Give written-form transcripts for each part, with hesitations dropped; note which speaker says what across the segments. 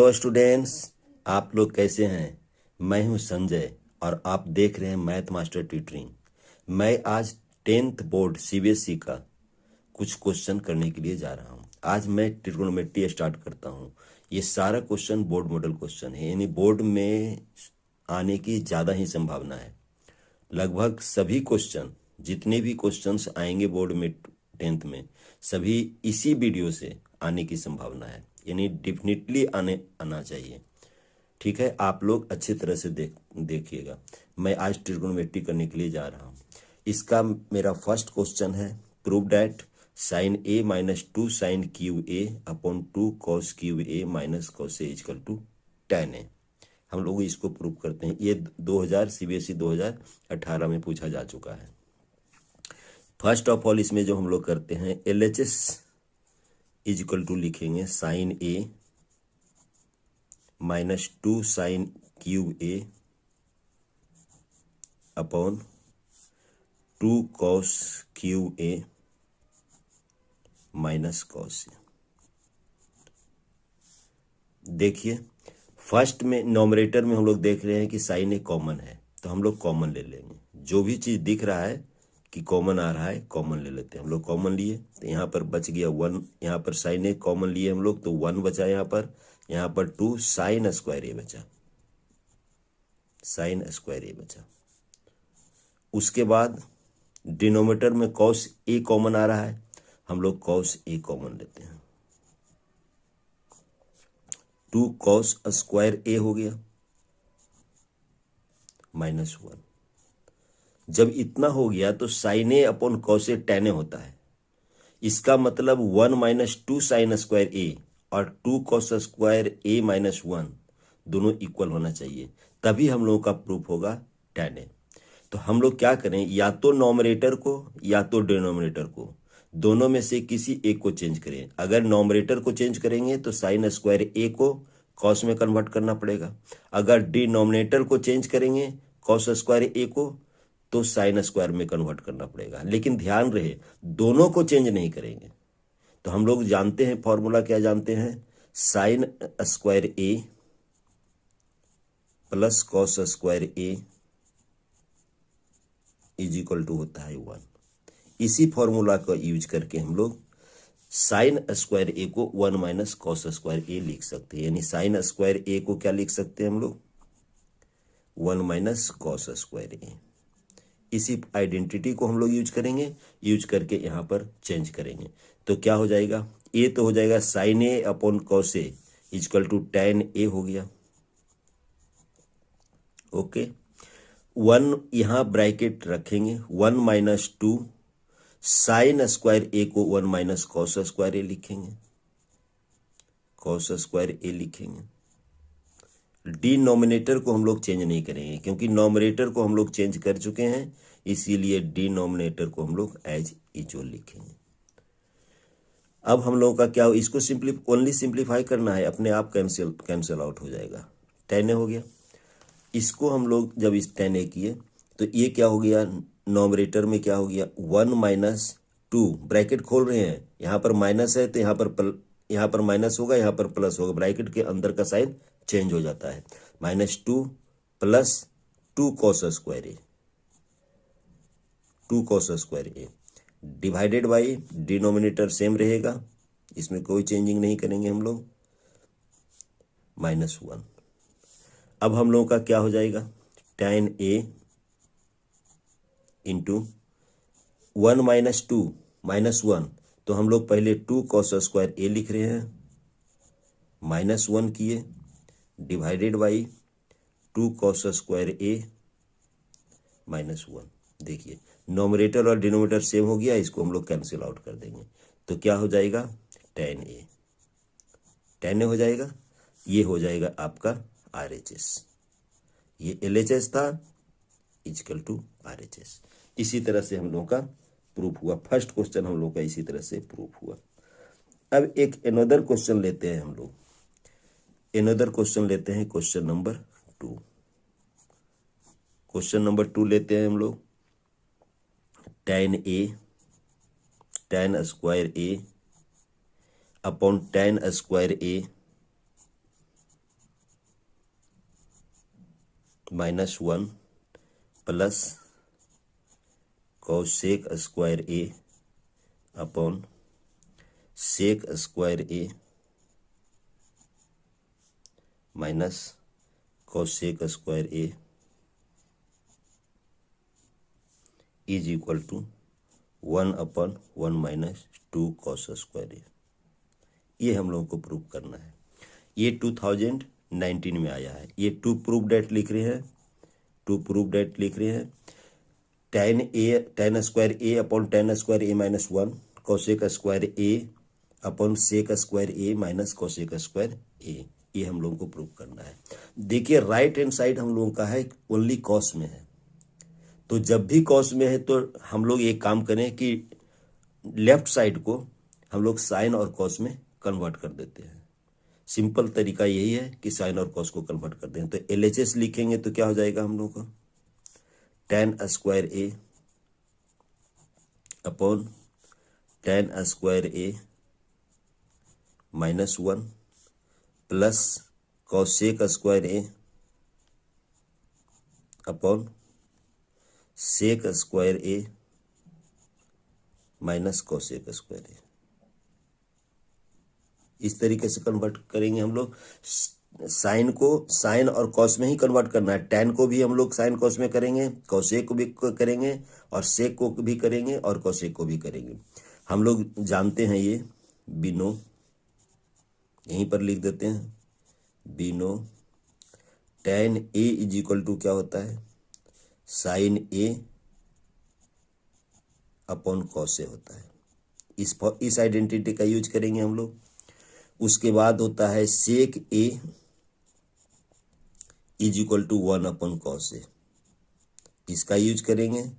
Speaker 1: Hello students, आप लोग कैसे हैं। मैं हूं संजय और आप देख रहे हैं मैथ मास्टर ट्यूटरिंग। मैं आज 10th बोर्ड सीबीएसई का कुछ क्वेश्चन करने के लिए जा रहा हूं। आज मैं ट्रिग्नोमेट्री स्टार्ट करता हूं। ये सारा क्वेश्चन बोर्ड मॉडल क्वेश्चन है, यानी बोर्ड में आने की ज़्यादा ही संभावना है। लगभग सभी क्वेश्चन, जितने भी क्वेश्चंस आएंगे बोर्ड में 10th में, सभी इसी वीडियो से आने की संभावना है, यानी डेफिनेटली आना चाहिए। ठीक है, आप लोग अच्छी तरह से देखिएगा। मैं आज ट्रिग्नोमेट्री करने के लिए जा रहा हूँ। इसका मेरा फर्स्ट क्वेश्चन है, prove that sine A minus 2 sine cube A upon 2 cos cube A minus cos A equal to tan A. हम लोग इसको प्रूव करते हैं। ये 2000 सीबीएसई 2018 में पूछा जा चुका है। फर्स्ट ऑफ ऑल इसमें जो हम लोग करते हैं, LHS इज इक्वल टू लिखेंगे sign A minus 2 sine cube A upon 2 cos cube A minus cos ए। देखिए, फर्स्ट में नॉमरेटर में हम लोग देख रहे हैं कि साइन ए कॉमन है, तो हम लोग कॉमन ले लेंगे। जो भी चीज़ दिख रहा है कि कॉमन आ रहा है, कॉमन ले लेते हैं। हम लोग कॉमन लिए तो यहाँ पर बच गया 1। यहाँ पर साइन ए कॉमन लिए हम लोग तो 1 बचा। यहाँ पर 2 साइन स्क्वायर ए बचा, साइन स्क्वायर ए बचा। उसके बाद डिनोमिनेटर में कॉस ए कॉमन आ रहा है, हम लोग कॉस ए कॉमन लेते हैं। 2 कॉस स्क्वायर ए हो गया माइनस 1। जब इतना हो गया तो sign A upon cos A tan ए होता है। इसका मतलब 1 माइनस 2 साइन स्क्वायर ए और 2 कॉस स्क्वायर ए माइनस 1 दोनों इक्वल होना चाहिए, तभी हम लोगों का प्रूफ होगा tan ए। तो हम लोग क्या करें, या तो नॉमरेटर को या तो डिनोमिनेटर को, दोनों में से किसी एक को चेंज करें। अगर नॉमरेटर को चेंज करेंगे तो साइन स्क्वायर ए को कॉस में कन्वर्ट करना पड़ेगा। अगर डिनोमिनेटर को चेंज करेंगे कॉस स्क्वायर ए को, तो साइन स्क्वायर में कन्वर्ट करना पड़ेगा। लेकिन ध्यान रहे, दोनों को चेंज नहीं करेंगे। तो हम लोग जानते हैं फॉर्मूला, क्या जानते हैं, sine square A plus cos square A is equal to होता है 1। इसी फॉर्मूला का यूज करके हम लोग साइन स्क्वायर ए को 1 माइनस कॉस स्क्वायर ए लिख सकते हैं। यानी साइन स्क्वायर ए को क्या लिख सकते हैं हम लोग, 1 माइनस कॉस स्क्वायर ए। इसी आइडेंटिटी को हम लोग यूज करेंगे, यूज करके यहाँ पर चेंज करेंगे। तो क्या हो जाएगा, ए तो हो जाएगा sine A upon cos A equal to tan A हो गया। ओके, 1 यहाँ ब्रैकेट रखेंगे, 1 माइनस 2 साइन स्क्वायर ए को 1 माइनस कॉस स्क्वायर ए लिखेंगे, कॉस स्क्वायर ए लिखेंगे। डिनोमिनेटर को हम लोग चेंज नहीं करेंगे, क्योंकि नॉमरेटर को हम लोग चेंज कर चुके हैं, इसीलिए डिनोमिनेटर को हम लोग एज इक्वल लिखेंगे। अब हम लोगों का क्या हो, इसको ओनली सिंप्लीफाई करना है, अपने आप कैंसिल आउट हो जाएगा। tan ए हो गया। इसको हम लोग जब इस tan ए किए तो ये क्या हो गया, नॉमरेटर में क्या हो गया, 1 माइनस 2 ब्रैकेट खोल रहे हैं, यहाँ पर माइनस है तो यहाँ पर माइनस होगा, यहाँ पर प्लस होगा, ब्रैकेट के अंदर का साइन चेंज हो जाता है। -2 plus 2 cos square A, 2 cos square A divided by denominator same रहेगा, इसमें कोई चेंजिंग नहीं करेंगे हम लोग, -1। अब हम लोगों का क्या हो जाएगा, tan ए इंटू 1 माइनस 2 -1, तो हम लोग पहले 2 कॉस स्क्वायर ए लिख रहे हैं, -1 किए divided by 2 cos square A -1। देखिए, नॉमरेटर और डिनोमिनेटर सेम हो गया, इसको हम लोग कैंसिल आउट कर देंगे। तो क्या हो जाएगा, tan ए हो जाएगा। ये हो जाएगा आपका RHS, ये LHS था इक्वल टू RHS। इसी तरह से हम लोगों का प्रूफ हुआ। फर्स्ट क्वेश्चन हम लोग का इसी तरह से प्रूफ हुआ। अब एक अनदर क्वेश्चन लेते हैं हम लोग, अनदर क्वेश्चन लेते हैं, क्वेश्चन नंबर 2। क्वेश्चन नंबर 2 लेते हैं हम लोग, tan square A upon tan square A -1 plus cosec square A upon sec square A minus cosec square A is equal to 1/1 minus 2 cos square A. ये हम लोगों को प्रूव करना है। ये 2019 में आया है। ये टू प्रूव डेट लिख रहे हैं tan square A upon tan square A minus 1 cosec square A upon sec square A minus cosec square A. ये हम लोगों को प्रूव करना है। देखिए राइट हैंड साइड हम लोगों का है ओनली कॉस में है, तो जब भी कॉस में है तो हम लोग एक काम करें कि लेफ्ट साइड को हम लोग साइन और कॉस में कन्वर्ट कर देते हैं। सिंपल तरीका यही है कि साइन और कॉस को कन्वर्ट कर दें। तो LHS लिखेंगे तो क्या हो जाएगा हम लोग का tan square A upon tan square A minus 1 plus cosec square A upon sec square A minus cosec square A. इस तरीके से कन्वर्ट करेंगे हम लोग। साइन को साइन और कॉस में ही कन्वर्ट करना है। tan को भी हम लोग साइन कॉस में करेंगे, कोसेक को भी करेंगे और सेक को भी करेंगे और कोसेक को भी करेंगे। हम लोग जानते हैं ये बिनो, यहीं पर लिख देते हैं बिनो tan A is equal to क्या होता है sine A upon cos A होता है। इस आइडेंटिटी का यूज करेंगे हम लोग। उसके बाद होता है sec A is equal to 1 upon cos A, इसका यूज करेंगे।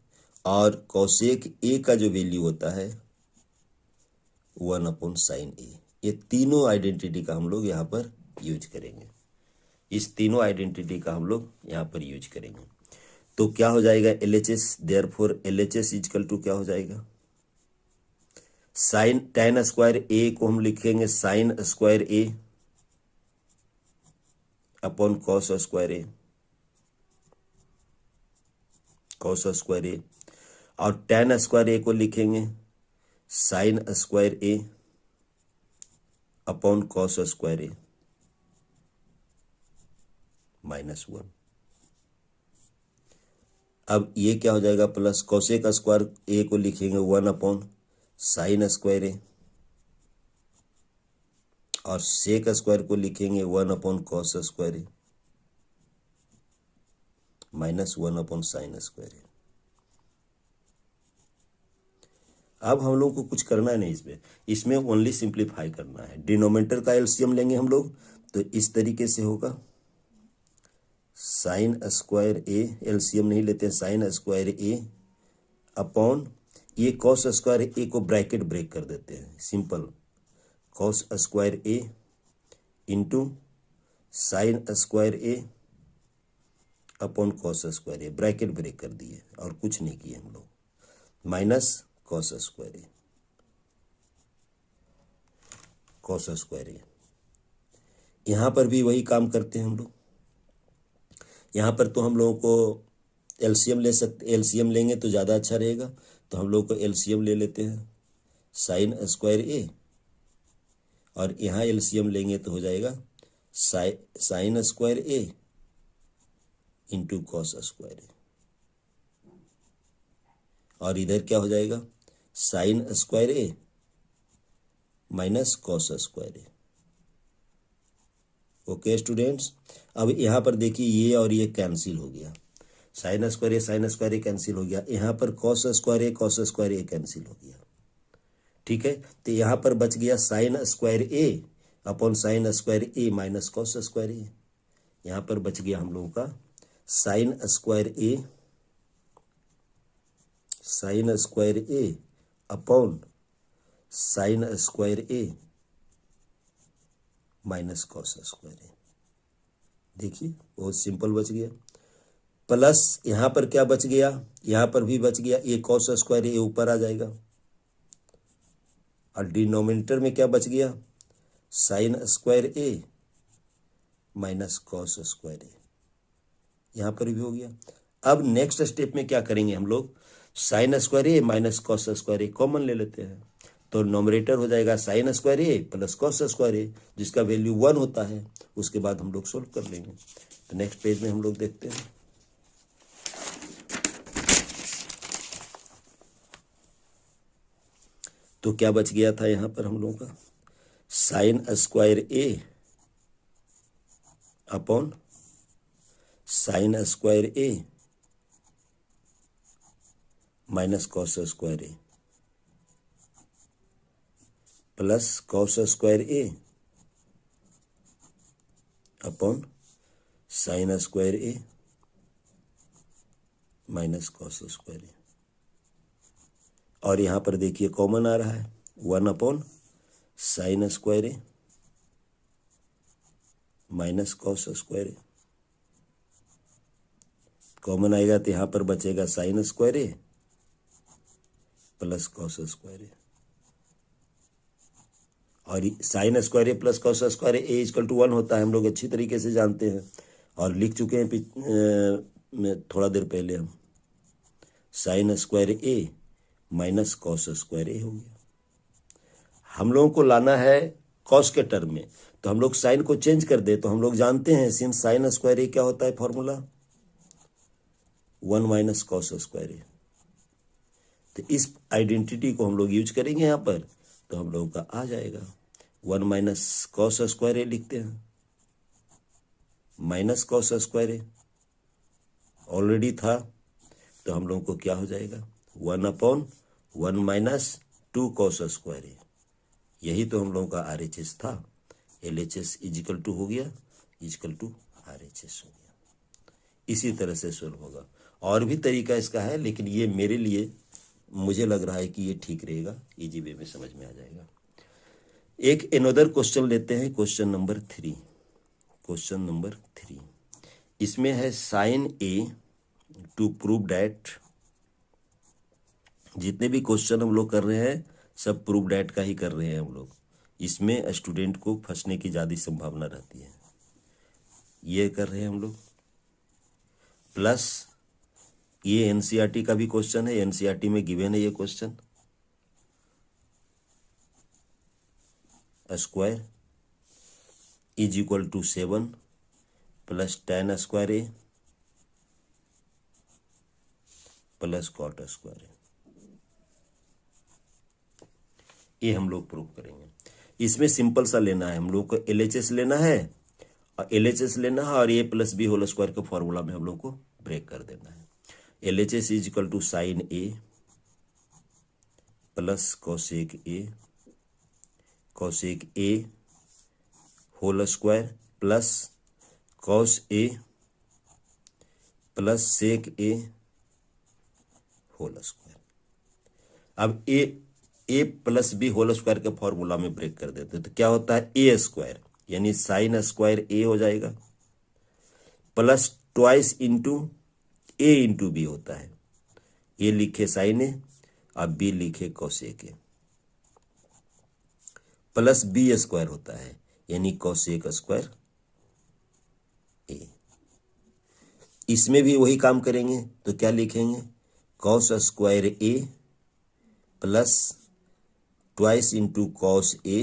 Speaker 1: और कोसेक ए का जो वैल्यू होता है 1 अपॉन साइन ए। ये तीनों आइडेंटिटी का हम लोग यहाँ पर यूज करेंगे। इस तीनों आइडेंटिटी का हम लोग यहाँ पर यूज करेंगे। तो क्या हो जाएगा LHS, therefore LHS equal to क्या हो जाएगा साइन tan स्क्वायर ए को हम लिखेंगे sine square A upon cos square A, cos square A. और tan स्क्वायर ए को लिखेंगे sine square A upon cos square A minus 1। अब ये क्या हो जाएगा प्लस कोसेक स्क्वायर ए को लिखेंगे 1 अपॉन साइन स्क्वायर ए और सेक स्क्वायर को लिखेंगे 1 upon cos square A minus 1 upon sine square ए। अब हम लोग को कुछ करना है नहीं, इसमें ओनली सिंप्लीफाई करना है। डिनोमिनेटर का एलसीएम लेंगे हम लोग, तो इस तरीके से होगा साइन स्क्वायर ए, एलसीएम नहीं लेते हैं, साइन स्क्वायर ए अपॉन ये कॉस स्क्वायर ए को ब्रैकेट ब्रेक कर देते हैं, simple cos square A into sign square A upon cos square A, bracket break कर दिए और कुछ नहीं किए हम लोग, minus cos square A, cos square ए। यहां पर भी वही काम करते हैं हम लोग। यहाँ पर तो हम लोगों को एलसीएम ले सकते, एलसीएम लेंगे तो ज़्यादा अच्छा रहेगा, तो हम लोग को एलसीएम ले लेते हैं साइन स्क्वायर ए और यहाँ एलसीएम लेंगे तो हो जाएगा sine square A into cos square A. और इधर क्या हो जाएगा sine square A minus cos square A. Okay students, अब यहाँ पर देखिए ये और ये कैंसिल हो गया, साइन स्क्वायर ए कैंसिल हो गया। यहाँ पर कॉस स्क्वायर ए कैंसिल हो गया, ठीक है। तो यहाँ पर बच गया sign square A upon sine square A minus cos square A. यहाँ पर बच गया हम लोगों का sine square A upon sine square A minus cos square ए। देखिए बहुत सिंपल बच गया। प्लस यहां पर क्या बच गया, यहां पर भी बच गया, ये कॉस स्क्वायर ए ऊपर आ जाएगा और डिनोमिनेटर में क्या बच गया sign square A minus cos square A. यहाँ पर भी हो गया। अब नेक्स्ट स्टेप में क्या करेंगे हम लोग, sine square A minus cos square A common ले लेते हैं, तो नोमरेटर हो जाएगा sine square A plus cos square ए, जिसका वैल्यू 1 होता है। उसके बाद हम लोग सोल्व कर लेंगे। तो नेक्स्ट पेज में हम लोग देखते हैं। तो क्या बच गया था यहाँ पर हम लोगों का, sine square A upon sine square A minus cos square A plus cos square A upon sine square A minus cos square A. और यहाँ पर देखिए कॉमन आ रहा है 1 upon sine square A minus cos square A. Common आएगा तो यहाँ पर बचेगा sine square A plus cos square A. और sine square A plus cos square A equal to 1 होता है, हम लोग अच्छी तरीके से जानते हैं और लिख चुके हैं थोड़ा देर पहले हम। Sign square A minus cos square A हो गया। हम लोगों को लाना है कॉस के टर्म में, तो हम लोग साइन को चेंज कर दे, तो हम लोग जानते हैं सिंस साइन स्क्वायर ए क्या होता है formula 1 minus cos square A. तो इस आइडेंटिटी को हम लोग यूज करेंगे यहाँ पर, तो हम लोगों का आ जाएगा 1 माइनस कॉस स्क्वायर ए लिखते हैं, माइनस कॉस स्क्वायर ए ऑलरेडी था, तो हम लोगों को क्या हो जाएगा 1 अपॉन 1 माइनस 2 कॉस स्क्वायर ए। यही तो हम लोगों का RHS था। LHS इजिकल टू हो गया, इजिकल टू RHS हो गया। इसी तरह से सोल्व होगा। और भी तरीका इसका है, लेकिन ये मेरे लिए मुझे लग रहा है कि ये ठीक रहेगा, इजी वे में समझ में आ जाएगा। एक एनोदर क्वेश्चन लेते हैं, क्वेश्चन नंबर 3। क्वेश्चन नंबर 3 इसमें है sine A to prove that. जितने भी क्वेश्चन हम लोग कर रहे हैं सब प्रूव डैट का ही कर रहे हैं हम लोग। इसमें स्टूडेंट को फंसने की ज़्यादा संभावना रहती है। ये कर रहे हैं हम लोग, प्लस ये एनसीईआरटी का भी क्वेश्चन है, एनसीईआरटी में गिवन है ये question. Square is equal to 7 plus tan square A plus cot square A. ये हम लोग प्रूव करेंगे। इसमें सिंपल सा लेना है, हम लोग को LHS लेना है और LHS लेना है और A plus B whole square के फॉर्मूला में हम लोग को ब्रेक कर देना है। LHS is equal to sine A plus cosec A whole square plus cos A plus sec A whole square. अब A plus B whole square के फॉर्मूला में ब्रेक कर देते हैं, तो क्या होता है ए स्क्वायर यानी साइन स्क्वायर ए हो जाएगा plus twice into A into B होता है। ए लिखे साइन ए, अब बी लिखे cosec A, plus B square होता है यानी कॉसेक स्क्वायर ए। इसमें भी वही काम करेंगे, तो क्या लिखेंगे cos square A plus twice into cos A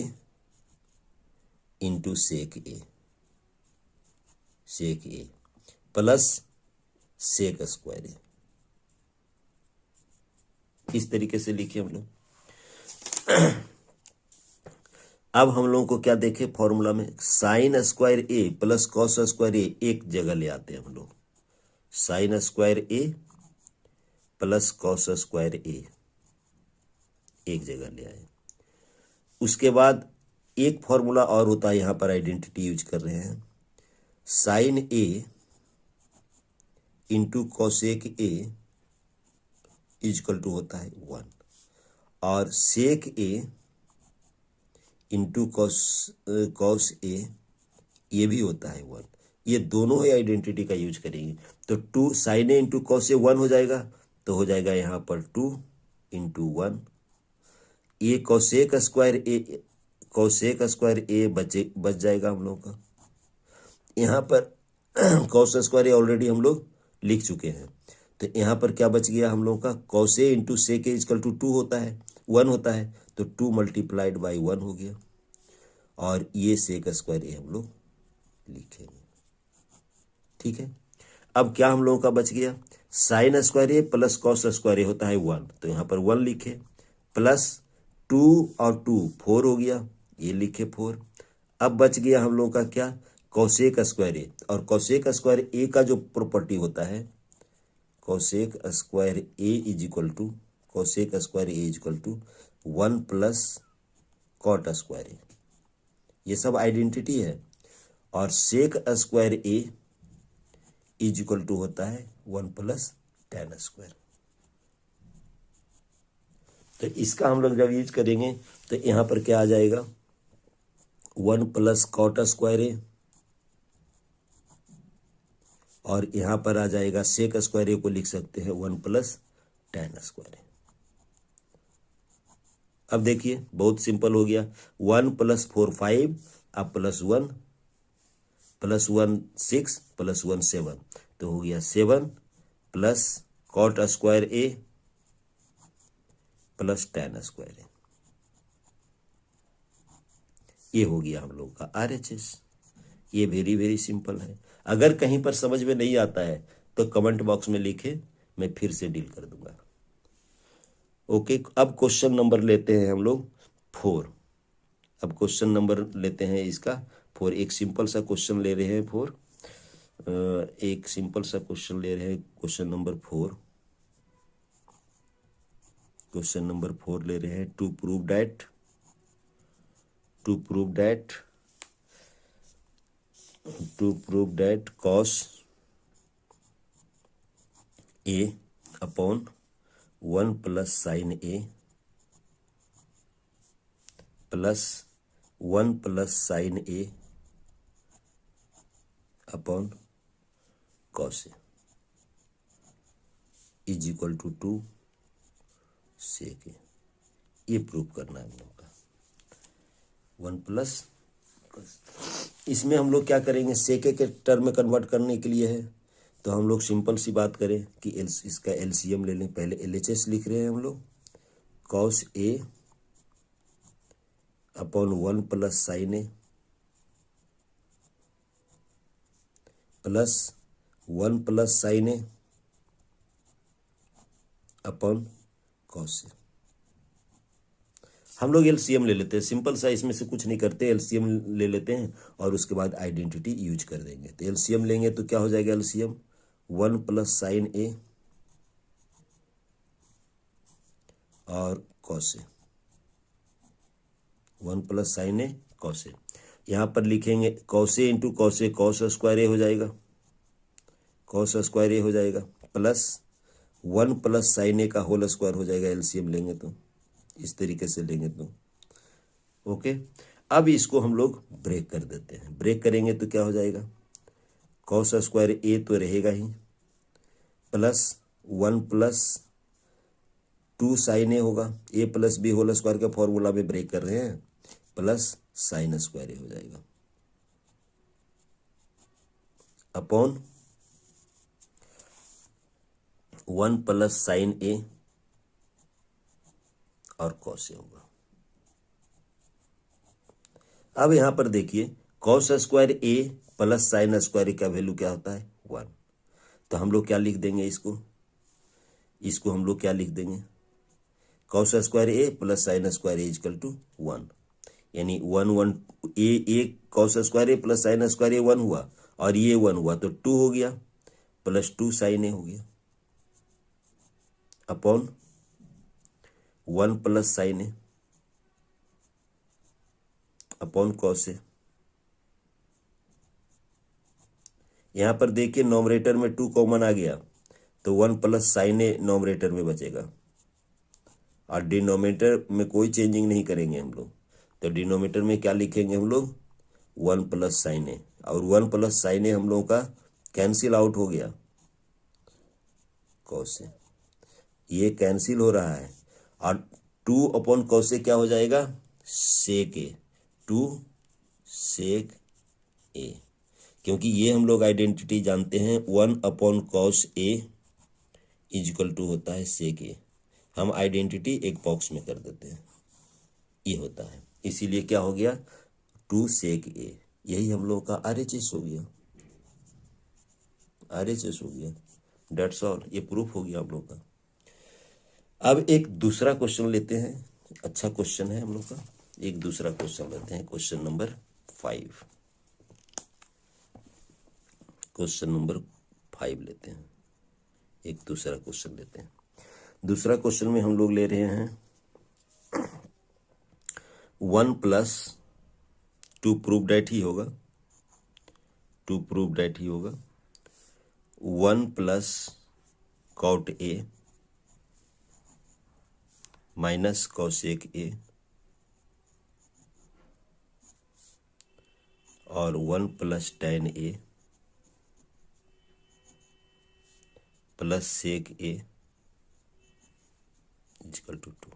Speaker 1: into sec A plus sec square A. इस तरीके से लिखे हम लोग। अब हम लोगों को क्या देखे फॉर्मूला में, sign square A plus cos square ए एक जगह ले आते हैं हम लोग। Sine square A plus cos square ए एक जगह ले आए। उसके बाद एक फॉर्मूला और होता है, यहां पर आइडेंटिटी यूज कर रहे हैं, sine A into cosec A is equal to होता है 1 और सेक ए इंटू कॉस ए ये भी होता है 1। ये दोनों ही आइडेंटिटी का यूज करेंगे, तो 2 sign A into cos A 1 हो जाएगा, तो हो जाएगा यहाँ पर 2 इंटू 1। ये कॉसेक स्क्वायर ए बच जाएगा हम लोग का। यहाँ पर कॉस स्क्वायर ए ऑलरेडी हम लोग लिख चुके हैं। तो यहाँ पर क्या बच गया हम लोगों का, cos A into sec A is equal to 2 होता है, 1 होता है, तो 2 मल्टीप्लाइड बाई 1 हो गया, और ये सेक स्क्वायर ए हम लोग लिखेंगे। ठीक है, अब क्या हम लोगों का बच गया, sign square A plus cos square A होता है 1, तो यहाँ पर 1 लिखे, प्लस 2 और 2 4 हो गया, ये लिखे 4। अब बच गया हम लोगों का क्या, कोसेक स्क्वायर ए, और कोसेक स्क्वायर ए का जो प्रॉपर्टी होता है, cosec square A is equal to, cosec square A is equal to 1 plus cot square A, ये सब आइडेंटिटी है। और sec square A is equal to होता है 1 प्लस टेन स्क्वायर। तो इसका हम लोग जब यूज करेंगे तो यहां पर क्या आ जाएगा, 1 प्लस कॉट स्क्वायर ए, और यहां पर आ जाएगा सेक स्क्वायर ए को लिख सकते हैं 1 प्लस टेन स्क्वायर ए। अब देखिए बहुत सिंपल हो गया, 1 प्लस 4 5, अब प्लस 1 6 प्लस 1 7, तो हो गया 7 plus cot square A plus ten square A. ये हो गया हम लोग का RHS। ये वेरी वेरी सिंपल है। अगर कहीं पर समझ में नहीं आता है तो कमेंट बॉक्स में लिखे, मैं फिर से डील कर दूंगा। ओके, अब क्वेश्चन नंबर लेते हैं हम लोग 4। अब क्वेश्चन नंबर लेते हैं इसका 4। एक सिंपल सा क्वेश्चन ले रहे हैं 4, एक सिंपल सा क्वेश्चन ले रहे हैं, क्वेश्चन नंबर 4। क्वेश्चन नंबर 4 ले रहे हैं, to prove that cos a upon 1 plus sine A plus 1 plus sine A upon cos A is equal to 2 sec A. ये प्रूव करना है हम लोग का 1 प्लस। इसमें हम लोग क्या करेंगे, सेक ए के टर्म में कन्वर्ट करने के लिए है, तो हम लोग सिंपल सी बात करें कि इसका एलसीएम ले लें। पहले LHS लिख रहे हैं हम लोग, cos A upon 1 plus sine A plus 1 plus sine A upon cos ए। हम लोग एलसीएम ले लेते हैं, सिंपल सा, इसमें से कुछ नहीं करते, एलसीएम ले लेते हैं और उसके बाद आइडेंटिटी यूज कर देंगे। तो एलसीएम लेंगे तो क्या हो जाएगा, एलसीएम 1 प्लस साइन ए और cos A, 1 plus sine A cos ए। यहां पर लिखेंगे cos A into cos A, cos square A हो जाएगा, कॉस स्क्वायर ए हो जाएगा, प्लस 1 प्लस साइन ए का होल स्क्वायर हो जाएगा। एलसीएम लेंगे तो इस तरीके से लेंगे तो ओके। अब इसको हम लोग ब्रेक कर देते हैं, ब्रेक करेंगे तो क्या हो जाएगा, कॉस स्क्वायर ए तो रहेगा ही, प्लस 1 प्लस 2 साइन ए होगा, ए प्लस बी होल स्क्वायर का फॉर्मूला में ब्रेक कर रहे हैं, प्लस साइन स्क्वायर ए हो जाएगा अपॉन 1 प्लस साइन ए और कॉस ए होगा। अब यहां पर देखिए cos square A plus sine square A का वैल्यू क्या होता है, 1। तो हम लोग क्या लिख देंगे, इसको हम लोग क्या लिख देंगे, cos square A plus sine square A equal to 1, यानी 1 1 A cos square A plus sine square A 1 हुआ, और ये 1 हुआ तो 2 हो गया, प्लस 2 साइन ए हो गया upon 1 plus sine A upon cos ए। यहां पर देखिए नॉमरेटर में 2 कॉमन आ गया, तो 1 प्लस साइन ए नॉमरेटर में बचेगा, और डिनोमिनेटर में कोई चेंजिंग नहीं करेंगे हम लोग। तो डिनोमिनेटर में क्या लिखेंगे हम लोग, 1 प्लस साइन ए, और 1 प्लस साइन ए हम लोगों का कैंसिल आउट हो गया कॉस ए, ये कैंसिल हो रहा है, और 2 अपॉन कॉस ए क्या हो जाएगा, सेक ए, 2 सेक ए। क्योंकि ये हम लोग आइडेंटिटी जानते हैं 1/cos A इजिकल टू होता है सेक ए। हम आइडेंटिटी एक बॉक्स में कर देते हैं, ये होता है, इसीलिए क्या हो गया 2 सेक ए। यही हम लोगों का RHS हो गया, RHS हो गया, डेट्स ऑल। ये प्रूफ हो गया हम लोग का। अब एक दूसरा क्वेश्चन लेते हैं, अच्छा क्वेश्चन है हम लोग का। एक दूसरा क्वेश्चन लेते हैं, क्वेश्चन नंबर 5। क्वेश्चन नंबर 5 लेते हैं, एक दूसरा क्वेश्चन लेते हैं। दूसरा क्वेश्चन में हम लोग ले रहे हैं 1 + टू प्रूव डेट ही होगा, 2 प्रूव डेट ही होगा। 1 + cot A minus cosec A और 1 + tan A plus sec A equal to 2।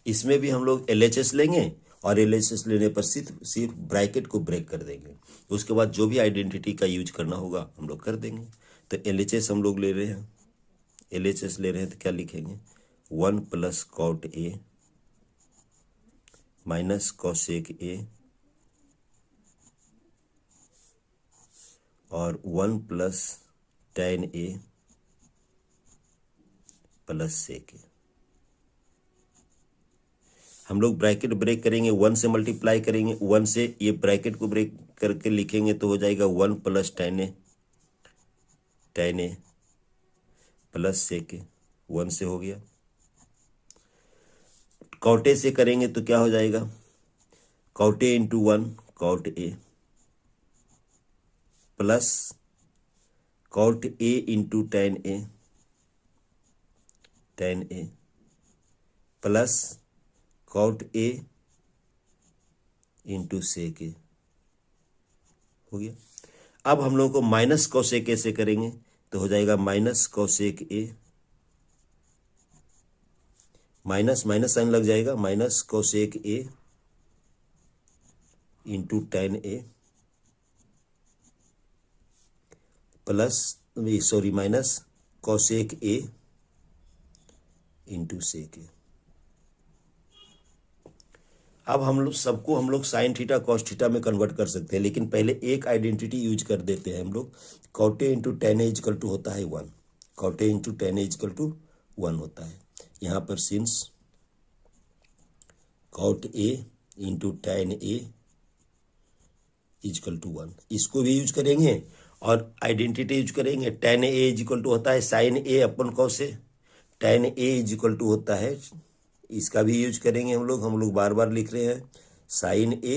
Speaker 1: इसमें भी हम लोग LHS लेंगे और LHS लेने पर सिर्फ ब्रैकेट को ब्रेक कर देंगे। उसके बाद जो भी आइडेंटिटी का यूज करना होगा हम लोग कर देंगे। तो LHS हम लोग ले रहे हैं, LHS ले रहे हैं तो क्या लिखेंगे 1 + cot A minus cosec A और 1 + tan A plus sec A। हम लोग ब्रैकेट ब्रेक करेंगे, 1 से मल्टीप्लाई करेंगे, 1 से ये ब्रैकेट को ब्रेक करके लिखेंगे तो हो जाएगा 1 + tan A plus sec A। 1 से हो गया। cot A से करेंगे तो क्या हो जाएगा cot A × 1 cot A plus cot A × tan A plus cot A × sec A हो गया। अब हम लोगों को माइनस cosec A से करेंगे तो हो जाएगा minus cosec A, minus minus sine लग जाएगा, minus cosec A × tan A plus minus cosec A × sec A। अब हम लोग साइन थीटा कॉस थीटा में कन्वर्ट कर सकते हैं, लेकिन पहले एक आइडेंटिटी यूज कर देते हैं हम लोग। cot A × tan A equal to होता है 1, cot A × tan A equal to 1 होता है। यहाँ पर since cot A × tan A equal to 1, इसको भी यूज करेंगे और आइडेंटिटी यूज करेंगे। tan A इक्वल टू होता है sin A upon cos A, tan A equal to होता है, इसका भी यूज करेंगे हम लोग बार बार लिख रहे हैं sin A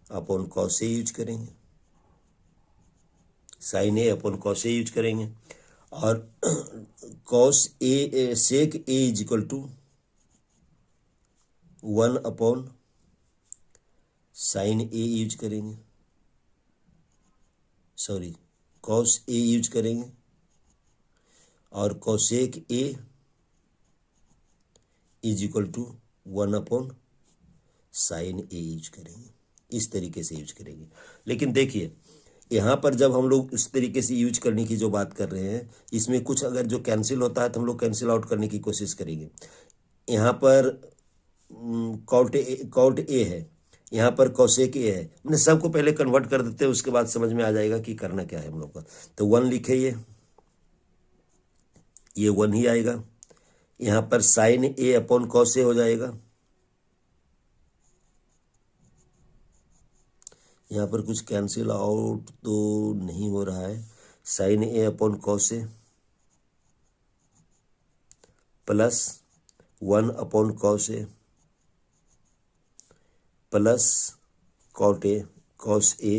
Speaker 1: upon cos A use करेंगे, sin A upon cos A use करेंगे और cos A sec A equal to 1 sin A use करेंगे, cos A यूज करेंगे और cosec A equal to 1 sin A use करेंगे। इस तरीके से यूज करेंगे। लेकिन देखिए यहाँ पर जब हम लोग इस तरीके से यूज करने की जो बात कर रहे हैं, इसमें कुछ अगर जो कैंसिल होता है तो हम लोग कैंसिल आउट करने की कोशिश करेंगे। यहाँ पर cot A है, यहाँ पर cosec A है, मैंने सबको पहले कन्वर्ट कर देते हैं, उसके बाद समझ में आ जाएगा कि करना क्या है हम लोग का। तो 1 लिखे, ये 1 ही आएगा। यहाँ पर sin A upon cos A हो जाएगा, यहाँ पर कुछ कैंसिल आउट तो नहीं हो रहा है। sin A upon cos A plus 1/cos A plus cos A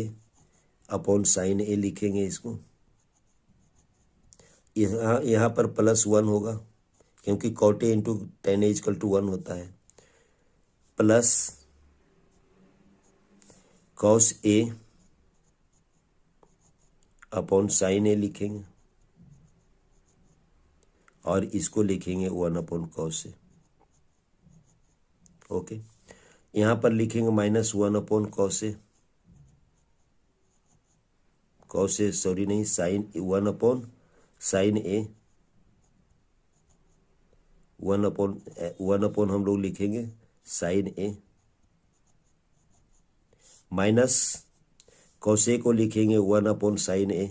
Speaker 1: upon sin A लिखेंगे इसको। यहाँ पर प्लस 1 होगा क्योंकि cot A × tan A equal to 1 होता है, plus cos A upon sin A लिखेंगे और इसको लिखेंगे 1/cos A। ओके, यहाँ पर लिखेंगे -1/cos A cos A, sorry नहीं, साइन 1 साइन ए, 1 हम लोग लिखेंगे साइन ए, माइनस कॉस ए को लिखेंगे 1 sine A,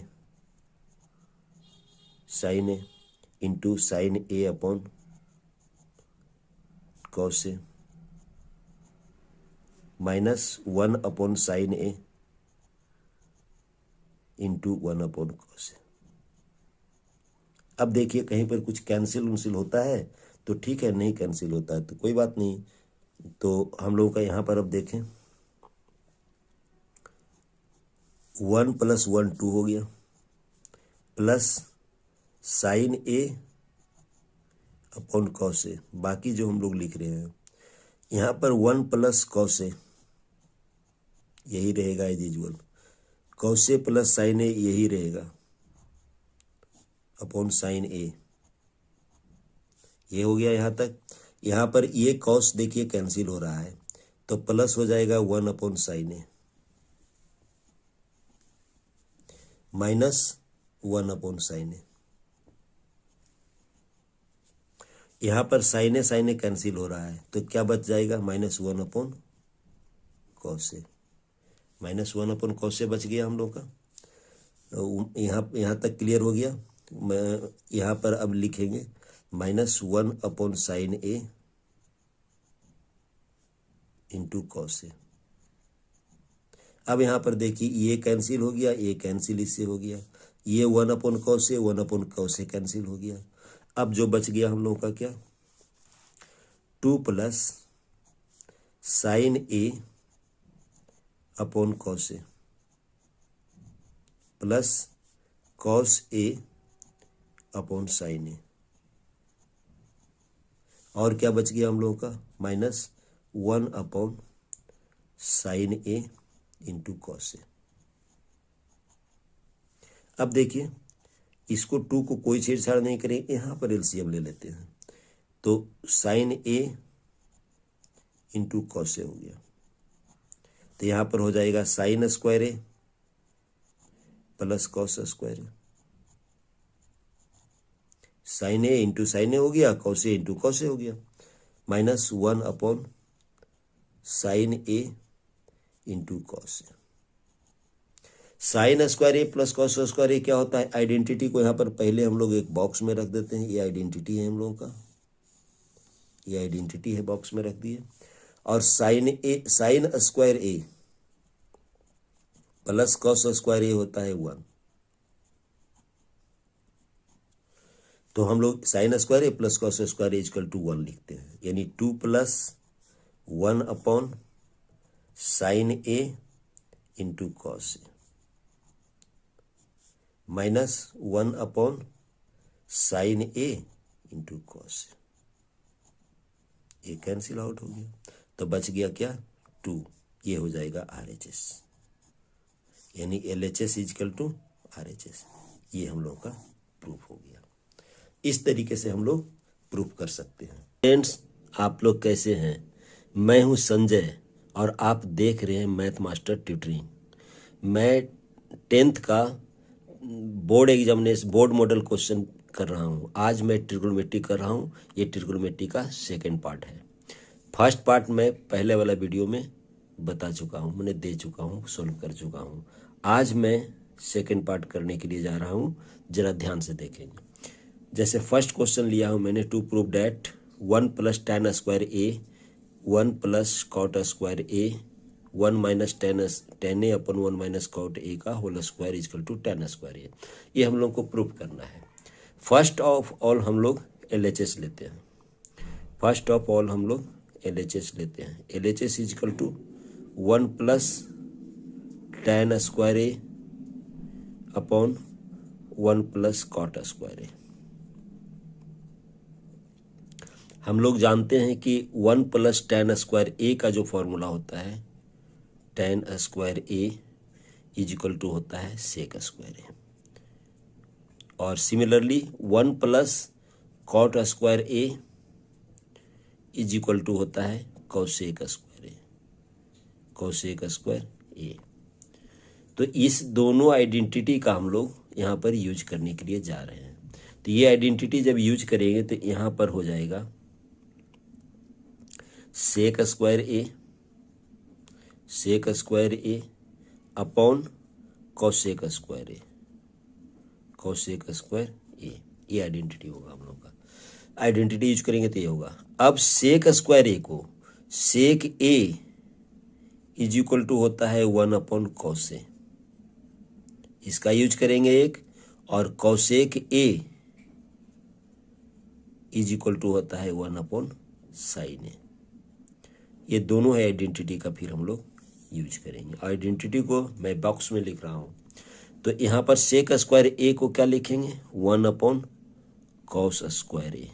Speaker 1: sine A into sine A upon cos A, minus 1 sine A into 1 cos A. अब देखिए कहीं पर कुछ कैंसिल होता है तो ठीक है, नहीं कैंसिल होता है तो कोई बात नहीं। तो हम लोगों का यहाँ पर अब देखें 1 + 1 2 हो गया, plus sine A upon cos ए। बाकी जो हम लोग लिख रहे हैं यहाँ पर 1 + कॉस ए यही रहेगा as usual, cos A plus sine ए यही रहेगा अपॉन साइन ए। ये हो गया यहाँ तक। यहाँ पर ये कॉस देखिए कैंसिल हो रहा है तो प्लस हो जाएगा 1 साइन ए माइनस 1 साइन ए। यहाँ पर साइन ए कैंसिल हो रहा है तो क्या बच जाएगा, -1 कॉस ए, -1 कॉस ए बच गया हम लोग का। यहाँ तक क्लियर हो गया। यहाँ पर अब लिखेंगे -1 साइन ए इंटू कॉस ए। अब यहाँ पर देखिए ये कैंसिल हो गया, ये कैंसिल इससे हो गया, ये 1 cos A 1 cos A cancel हो गया। अब जो बच गया हम लोगों का क्या, 2 + sign A upon cos A plus cos A upon sine ए। और क्या बच गया हम लोगों का, -1 साइन ए इंटू कॉस ए। अब देखिए इसको 2 को कोई छेड़छाड़ नहीं करेंगे, यहाँ पर एलसीएम ले लेते हैं तो साइन ए इंटू कॉस ए हो गया। तो यहाँ पर हो जाएगा sine square A plus cos square A, sine A into sine ए हो गया, कॉस ए इंटू कॉस ए हो गया, -1 sine A into cos A. Sign square A plus cos square ए क्या होता है, आइडेंटिटी को यहाँ पर पहले हम लोग एक बॉक्स में रख देते हैं। ये आइडेंटिटी है हम लोगों का, ये आइडेंटिटी है, बॉक्स में रख दिए। और sine square A plus cos square A होता है 1। तो हम लोग sine square A plus cos square A equal to 1 लिखते हैं, यानी 2 + 1 sine A into cos A -1 sine A into cos A. ये कैंसिल आउट हो गया तो बच गया क्या, 2। ये हो जाएगा RHS, यानी LHS इक्वल टू RHS। ये हम लोग का प्रूफ हो गया। इस तरीके से हम लोग प्रूफ कर सकते हैं। फ्रेंड्स, आप लोग कैसे हैं? मैं हूं संजय और आप देख रहे हैं मैथ मास्टर ट्यूटरिंग। मैं 10th का बोर्ड मॉडल क्वेश्चन कर रहा हूं। आज मैं ट्रिग्नोमेट्री कर रहा हूं। ये ट्रिग्नोमेट्री का सेकंड पार्ट है। फर्स्ट पार्ट मैं पहले वाला वीडियो में बता चुका हूं, मैंने दे चुका हूं, सोल्व कर चुका हूं। आज मैं सेकंड पार्ट करने के लिए जा रहा हूं, जरा ध्यान से देखेंगे। जैसे फर्स्ट क्वेश्चन लिया हूं मैंने, to prove that 1 + tan square A 1 + cot square A 1 - tan a upon 1 - cot a का whole square equal to tan square A. ये हम लोग को प्रूव करना है। फर्स्ट ऑफ ऑल हम लोग LHS लेते हैं। फर्स्ट ऑफ ऑल हम लोग LHS लेते हैं। LHS equal to 1 + tan square A upon 1 + cot square A. हम लोग जानते हैं कि 1 + tan स्क्वायर ए का जो फॉर्मूला होता है, tan square A equal to होता है sec स्क्वायर ए। और similarly 1 + cot square A equal to होता है cosec square A, cosec square A. तो इस दोनों आइडेंटिटी का हम लोग यहाँ पर यूज करने के लिए जा रहे हैं। तो ये आइडेंटिटी जब यूज करेंगे तो यहाँ पर हो जाएगा sec square A upon cosec square A, ये आइडेंटिटी होगा हम लोग का। आइडेंटिटी यूज करेंगे तो ये होगा। अब सेक स्क्वायर ए को सेक ए इज इक्वल टू होता है 1 अपॉन कॉस ए, इसका यूज करेंगे एक, और cosec A is equal to होता है 1 अपॉन साइन ए। ये दोनों है आइडेंटिटी का, फिर हम लोग यूज करेंगे। आइडेंटिटी को मैं बॉक्स में लिख रहा हूं। तो यहां पर सेक स्क्वायर ए को क्या लिखेंगे 1 अपॉन कॉस स्क्वायर ए,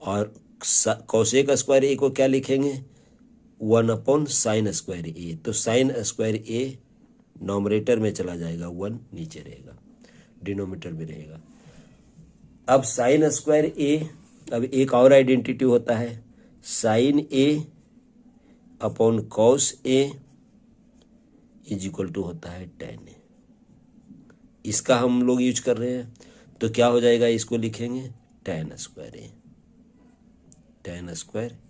Speaker 1: और कॉसेक स्क्वायर ए को क्या लिखेंगे 1 अपॉन साइन स्क्वायर ए। तो साइन स्क्वायर ए नॉमरेटर में चला जाएगा, 1 नीचे रहेगा, डिनोमिनेटर में रहेगा। अब साइन स्क्वायर ए, अब एक और आइडेंटिटी होता है sine A upon cos A is equal to होता है टेन ए। इसका हम लोग यूज कर रहे हैं, तो क्या हो जाएगा, इसको लिखेंगे टेन स्क्वायर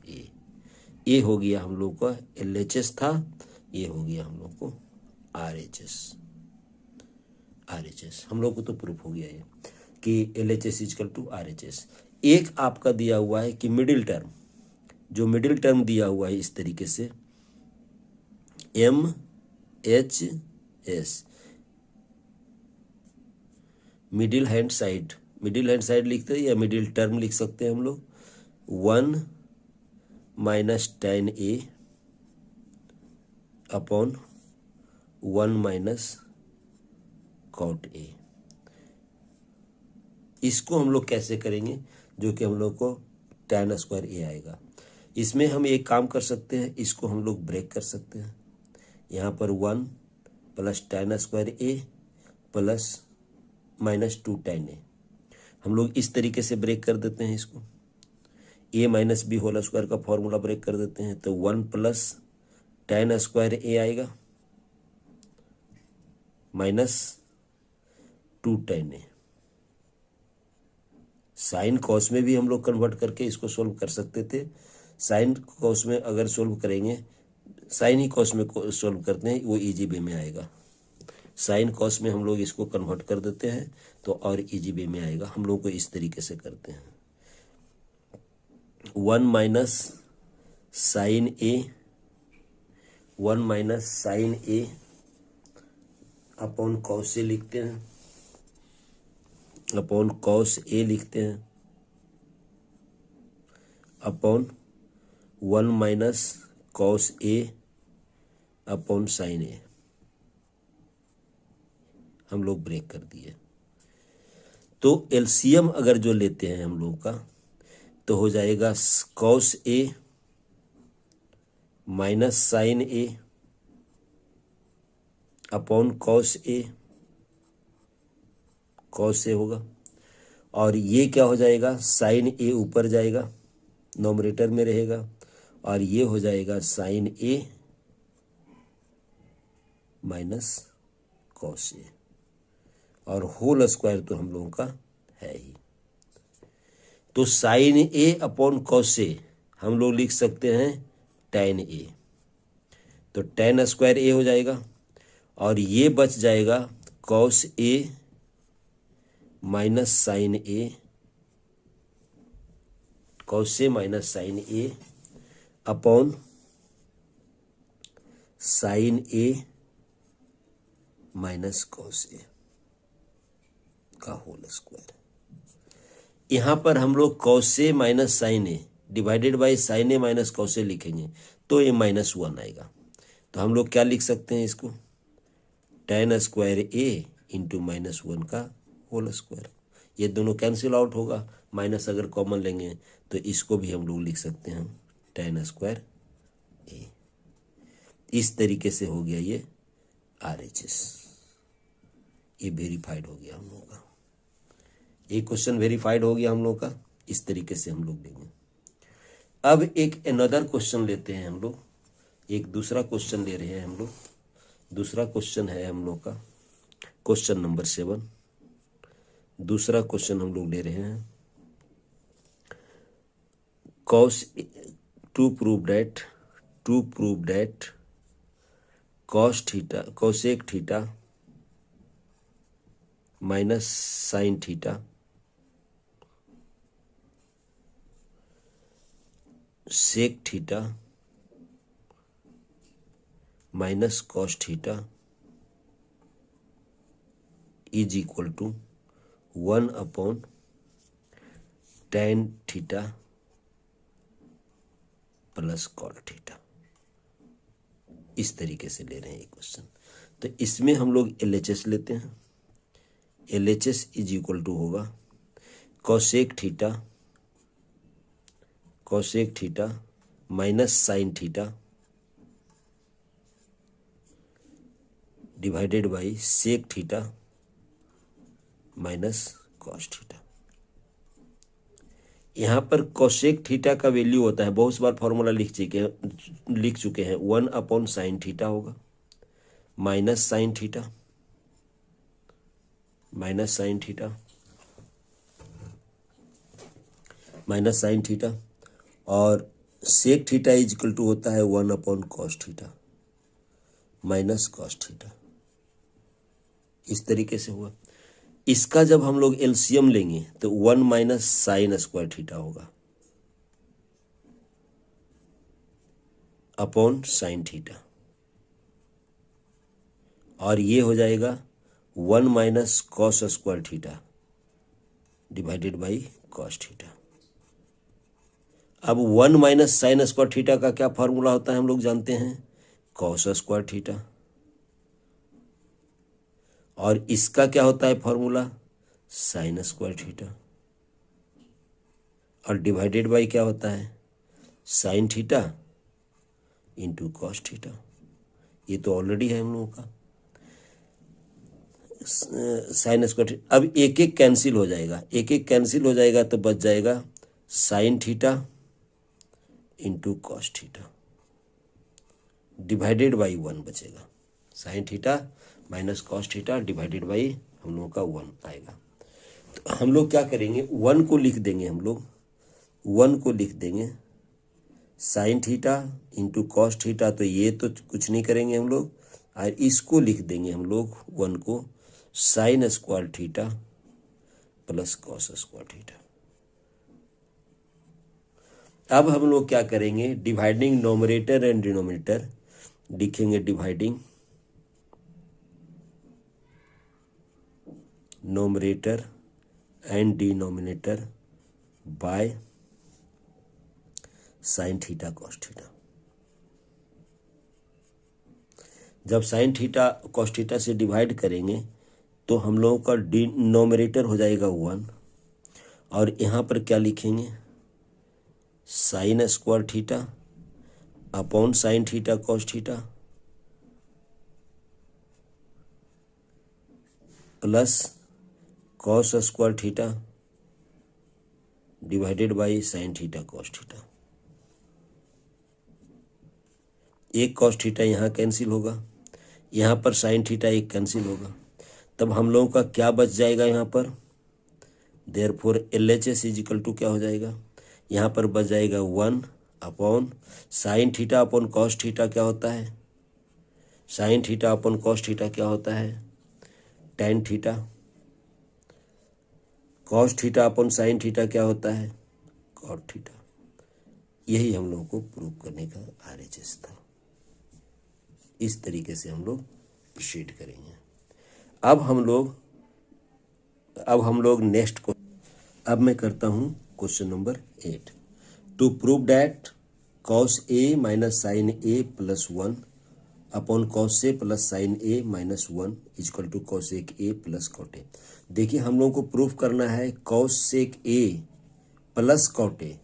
Speaker 1: ए। ये हो गया हम लोग का LHS था, ये हो गया हम लोग को RHS। हम लोग को तो प्रूफ हो गया ये कि LHS is equal to RHS। एक आपका दिया हुआ है कि मिडिल टर्म, जो मिडिल टर्म दिया हुआ है इस तरीके से MHS, मिडिल हैंड साइड लिखते हैं या मिडिल टर्म लिख सकते हैं हम लोग, 1 minus tan A upon 1 minus cot A. इसको हम लोग कैसे करेंगे, जो कि हम लोग को टेन स्क्वायर ए आएगा। इसमें हम एक काम कर सकते हैं, इसको हम लोग ब्रेक कर सकते हैं। यहाँ पर 1 plus ten square A plus minus 2 ten ए, हम लोग इस तरीके से ब्रेक कर देते हैं इसको। ए माइनस बी होल स्क्वायर का फॉर्मूला ब्रेक कर देते हैं, तो 1 प्लस टेन स्क्वायर ए आएगा माइनस 2 टेन ए। साइन कॉस में भी हम लोग कन्वर्ट करके इसको सोल्व कर सकते थे। साइन कॉस में अगर सोल्व करेंगे, साइन ही कॉस में सोल्व करते हैं, वो इजी वे में आएगा। साइन कॉस में हम लोग इसको कन्वर्ट कर देते हैं तो और इजी वे में आएगा। हम लोग को इस तरीके से करते हैं, 1 minus sine A upon cos ए लिखते हैं, अपॉन कॉस ए लिखते हैं, upon 1 minus cos A upon sine A, हम लोग ब्रेक कर दिए। तो एलसीएम अगर जो लेते हैं हम लोग का, तो हो जाएगा cos A minus sine A upon cos ए होगा, और ये क्या हो जाएगा, साइन ए ऊपर जाएगा, नॉमरेटर में रहेगा, और ये हो जाएगा साइन ए माइनस कॉस ए, और होल स्क्वायर तो हम लोगों का है ही। तो साइन ए अपॉन कॉस ए हम लोग लिख सकते हैं टेन ए, तो टेन स्क्वायर ए हो जाएगा, और ये बच जाएगा cos A minus sine A, cos A minus sine A upon sine A minus cos A का होल स्क्वायर। यहां पर हम लोग cos A minus sine A divided by sine A minus cos A लिखेंगे, तो ये -1 आएगा। तो हम लोग क्या लिख सकते हैं इसको, टेन स्क्वायर ए इंटू -1 का होल स्क्वायर। ये दोनों कैंसिल आउट होगा, माइनस अगर कॉमन लेंगे तो इसको भी हम लोग लिख सकते हैं टेन स्क्वायर ए। इस तरीके से हो गया ये RHS, ये वेरीफाइड हो गया हम लोग का। एक क्वेश्चन वेरीफाइड हो गया हम लोग का, इस तरीके से हम लोग लेंगे। अब एक अनदर क्वेश्चन लेते हैं हम लोग, एक दूसरा क्वेश्चन ले रहे हैं हम लोग। दूसरा क्वेश्चन है हम लोग का क्वेश्चन नंबर 7। दूसरा क्वेश्चन हम लोग ले रहे हैं cos to prove that cosec theta minus sin theta sec theta minus cos theta is equal to 1 upon tan theta plus cot theta. इस तरीके से ले रहे हैं ये क्वेश्चन। तो इसमें हम लोग LHS लेते हैं। LHS इज इक्वल टू होगा cosec theta minus sine theta divided by sec theta minus cos theta. यहाँ पर कोसेक थीटा का वैल्यू होता है, बहुत बार फॉर्मूला लिख चुके हैं 1 अपॉन साइन थीटा होगा माइनस साइन थीटा और sec theta is equal to होता है 1 upon cos theta minus cos theta. इस तरीके से हुआ। इसका जब हम लोग एलसीएम लेंगे तो 1 माइनस साइन स्क्वायर थीटा होगा अपॉन साइन थीटा और ये हो जाएगा 1 minus cos square theta divided by cos theta. अब 1 माइनस साइन स्क्वायर थीटा का क्या फॉर्मूला होता है हम लोग जानते हैं, कॉस स्क्वायर थीटा। और इसका क्या होता है फॉर्मूला, साइन स्क्वायर थीटा और डिवाइडेड बाई क्या होता है, sine theta into cos theta. ये तो ऑलरेडी है हम लोगों का साइन स्क्वायर थीटा। अब एक एक कैंसिल हो जाएगा, तो बच जाएगा sign theta into cos theta divided by 1 बचेगा। Sign theta minus cos theta divided by हम लोगों का 1 आएगा। तो हम लोग क्या करेंगे, 1 को लिख देंगे sign theta into cos theta. तो ये तो कुछ नहीं करेंगे हम लोग, और इसको लिख देंगे हम लोग 1 को sine square theta plus cos square theta. अब हम लोग क्या करेंगे, डिवाइडिंग नोमरेटर एंड डिनोमिनेटर लिखेंगे, dividing numerator and denominator by sign theta cos theta. जब साइन थीटा कॉस थीटा से डिवाइड करेंगे तो हम लोगों का डिनोमिनेटर हो जाएगा 1 और यहाँ पर क्या लिखेंगे, sine square theta upon sine theta cos theta plus cos square theta divided by sine theta cos theta. एक कॉस थीटा यहाँ कैंसिल होगा, यहाँ पर साइन थीटा एक कैंसिल होगा, तब हम लोगों का क्या बच जाएगा यहाँ पर, therefore LHS is equal to क्या हो जाएगा, यहाँ पर बच जाएगा 1 upon sine theta upon cos theta क्या होता है, sine theta upon cos theta क्या होता है, tan theta. Cos theta upon sine theta क्या होता है, कॉट थीटा। यही हम लोगों को प्रूव करने का RHS था। इस तरीके से हम लोग प्रोसीड करेंगे। अब हम लोग नेक्स्ट को, अब मैं करता हूं question number 8। To prove that cos A minus sine A plus 1 upon cos A plus sine A minus 1 is equal to cosec A plus cot A. देखिए हम लोगों को प्रूफ करना है cosec A plus cot A.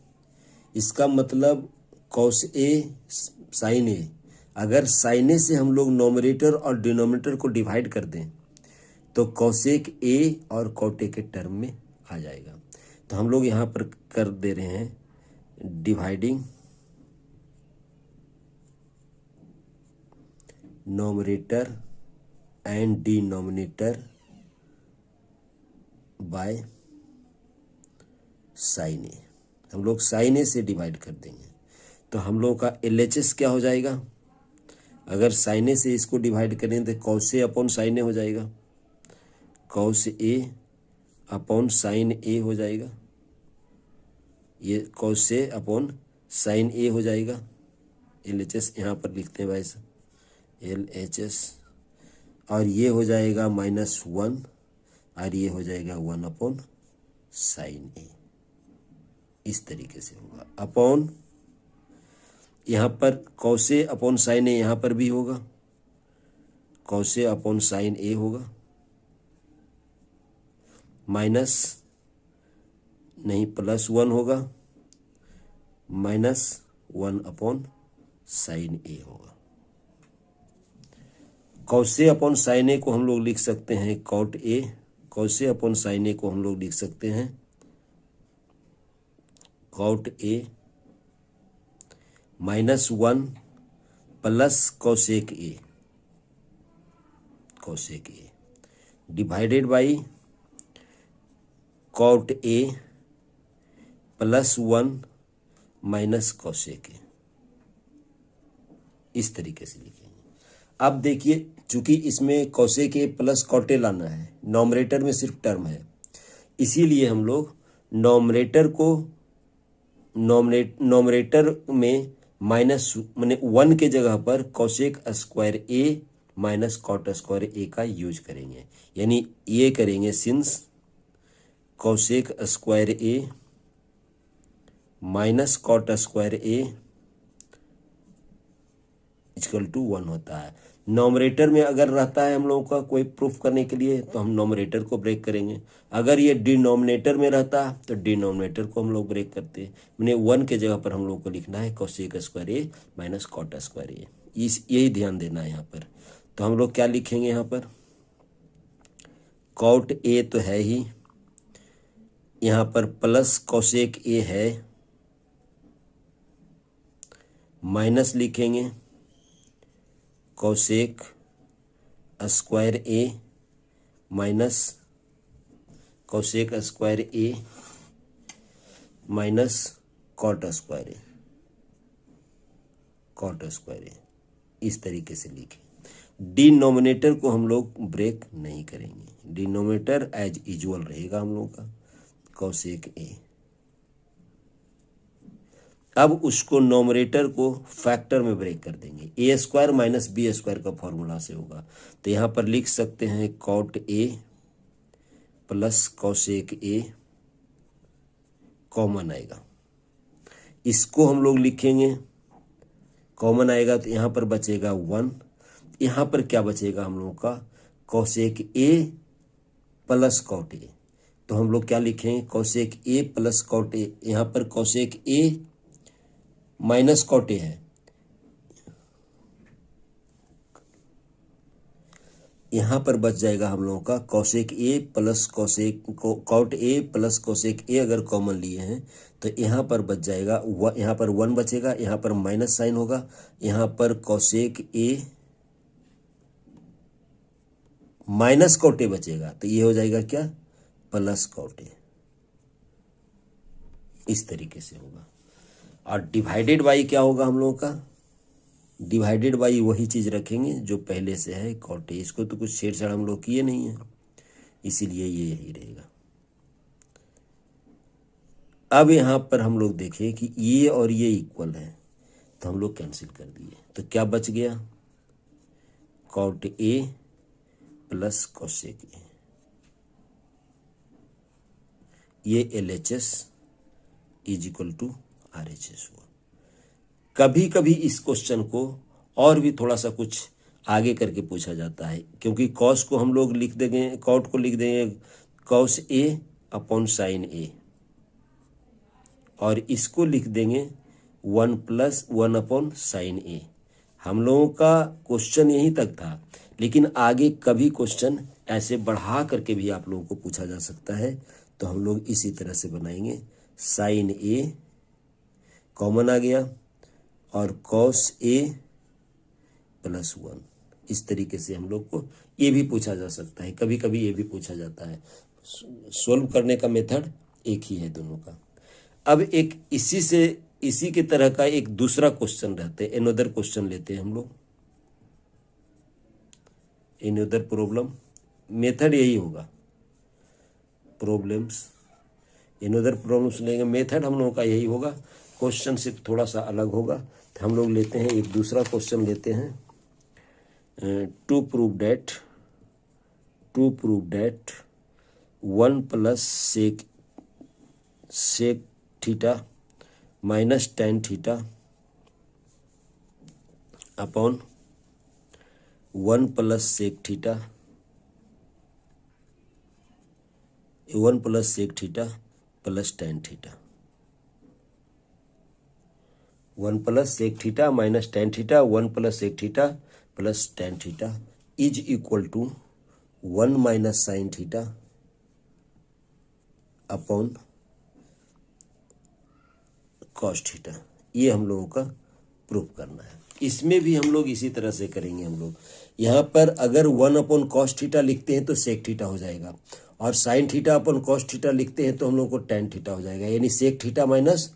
Speaker 1: इसका मतलब cos A sine ए, अगर sign ए से हम लोग नोमरेटर और डिनोमिनेटर को डिवाइड कर दें तो कॉसेक ए और कॉट ए के टर्म में आ जाएगा। तो हम लोग यहाँ पर कर दे रहे हैं dividing numerator and denominator by sine A. हम लोग साइन ए से डिवाइड कर देंगे तो हम लोग का LHS क्या हो जाएगा? अगर साइन ए से इसको डिवाइड करें तो कॉस ए अपॉन साइन ए हो जाएगा, कॉस ए अपॉन साइन ए हो जाएगा, ये कॉस ए अपॉन साइन ए हो जाएगा। LHS यहाँ पर लिखते हैं भाई साहब LHS, और ये हो जाएगा -1 और ये हो जाएगा 1 अपॉन साइन ए। इस तरीके से होगा अपॉन, यहाँ पर कॉस ए अपॉन साइन ए यहाँ पर भी होगा, cos A upon sine A होगा, माइनस नहीं +1 होगा, -1 अपॉन साइन ए होगा। Cos A upon sine A को हम लोग लिख सकते हैं cot A, cos A upon sine A को हम लोग लिख सकते हैं cot A -1 plus cosec A, cosec A divided by cot A +1 minus cosec A. इस तरीके से लिखेंगे। अब देखिए, चूंकि इसमें cosec A plus cot A लाना है, नॉमरेटर में सिर्फ टर्म है, इसीलिए हम लोग नॉमरेटर को नॉमरेटर में माइनस माने 1 के जगह पर cosec square A minus cot square A का यूज करेंगे। यानी ये करेंगे since cosec square A minus cot square A equal to 1 होता है। नॉमरेटर में अगर रहता है हम लोगों का कोई प्रूफ करने के लिए तो हम नॉमरेटर को ब्रेक करेंगे, अगर ये डिनोमिनेटर में रहता है तो डिनोमिनेटर को हम लोग ब्रेक करते हैं। मैंने 1 के जगह पर हम लोग को लिखना है cosec square A minus cot square ए, यही ध्यान देना है यहाँ पर। तो हम लोग क्या लिखेंगे यहाँ पर, कॉट ए तो है ही, यहाँ पर प्लस कॉसेक ए है, माइनस लिखेंगे cosec square A minus cosec square A minus cot square A, cot square A. इस तरीके से लिखें। डिनोमिनेटर को हम लोग ब्रेक नहीं करेंगे, डिनोमिनेटर एज यूजुअल रहेगा हम लोग का कॉसेक ए। अब उसको नोमरेटर को फैक्टर में ब्रेक कर देंगे, A square minus B square का फॉर्मूला से होगा। तो यहाँ पर लिख सकते हैं cot A plus cosec A, common आएगा, इसको हम लोग लिखेंगे, कॉमन आएगा तो यहाँ पर बचेगा 1, यहाँ पर क्या बचेगा हम लोग का cosec A plus cot A. तो हम लोग क्या लिखेंगे cosec A plus cot A, यहाँ पर cosec A minus cot A है, यहाँ पर बच जाएगा हम लोगों का cosec A plus cosec cot A plus cosec A. अगर कॉमन लिए हैं तो यहाँ पर बच जाएगा, यहाँ पर 1 बचेगा, यहाँ पर माइनस साइन होगा, यहाँ पर cosec A minus cot A बचेगा, तो ये हो जाएगा क्या प्लस कॉट ए। इस तरीके से होगा। और डिवाइडेड बाई क्या होगा हम लोगों का, डिवाइडेड बाई वही चीज रखेंगे जो पहले से है कॉट ए, इसको तो कुछ छेड़छाड़ हम लोग किए नहीं है, इसीलिए ये यही रहेगा। अब यहाँ पर हम लोग देखें कि ये और ये इक्वल है तो हम लोग कैंसिल कर दिए, तो क्या बच गया cot A plus cosec A, ये LHS is equal to RHS हुआ। कभी कभी इस क्वेश्चन को और भी थोड़ा सा कुछ आगे करके पूछा जाता है, क्योंकि कॉस को हम लोग लिख देंगे, कॉट को लिख देंगे कॉस ए अपॉन साइन ए, और इसको लिख देंगे 1 + 1 अपॉन साइन ए। हम लोगों का क्वेश्चन यहीं तक था, लेकिन आगे कभी क्वेश्चन ऐसे बढ़ा करके भी आप लोगों को पूछा जा सकता है, तो हम लोग इसी तरह से बनाएंगे साइन ए कॉमन आ गया और कॉस ए +1 इस तरीके से हम लोग को ये भी पूछा जा सकता है, कभी कभी ये भी पूछा जाता है। सोल्व करने का मेथड एक ही है दोनों का। अब एक इसी के तरह का एक दूसरा क्वेश्चन रहते हैं, एनोदर क्वेश्चन लेते हैं हम लोग, एनोदर प्रॉब्लम। मेथड यही होगा, प्रॉब्लम्स एनोदर प्रॉब्लम्स लेंगे, मेथड हम लोगों का यही होगा, क्वेश्चन से थोड़ा सा अलग होगा। तो हम लोग लेते हैं एक दूसरा क्वेश्चन लेते हैं, to prove that 1 plus sec theta minus tan theta upon 1 plus sec theta 1 plus sec theta plus tan theta, 1 plus sec theta minus tan theta 1 plus sec theta plus tan theta is equal to 1 minus sine theta upon cos theta. ये हम लोगों का proof करना है। इसमें भी हम लोग इसी तरह से करेंगे। हम लोग यहाँ पर अगर 1 अपॉन कॉस थीटा लिखते हैं तो सेक थीटा हो जाएगा, और sine theta upon cos theta लिखते हैं तो हम लोग को टेन थीटा हो जाएगा, यानी sec theta minus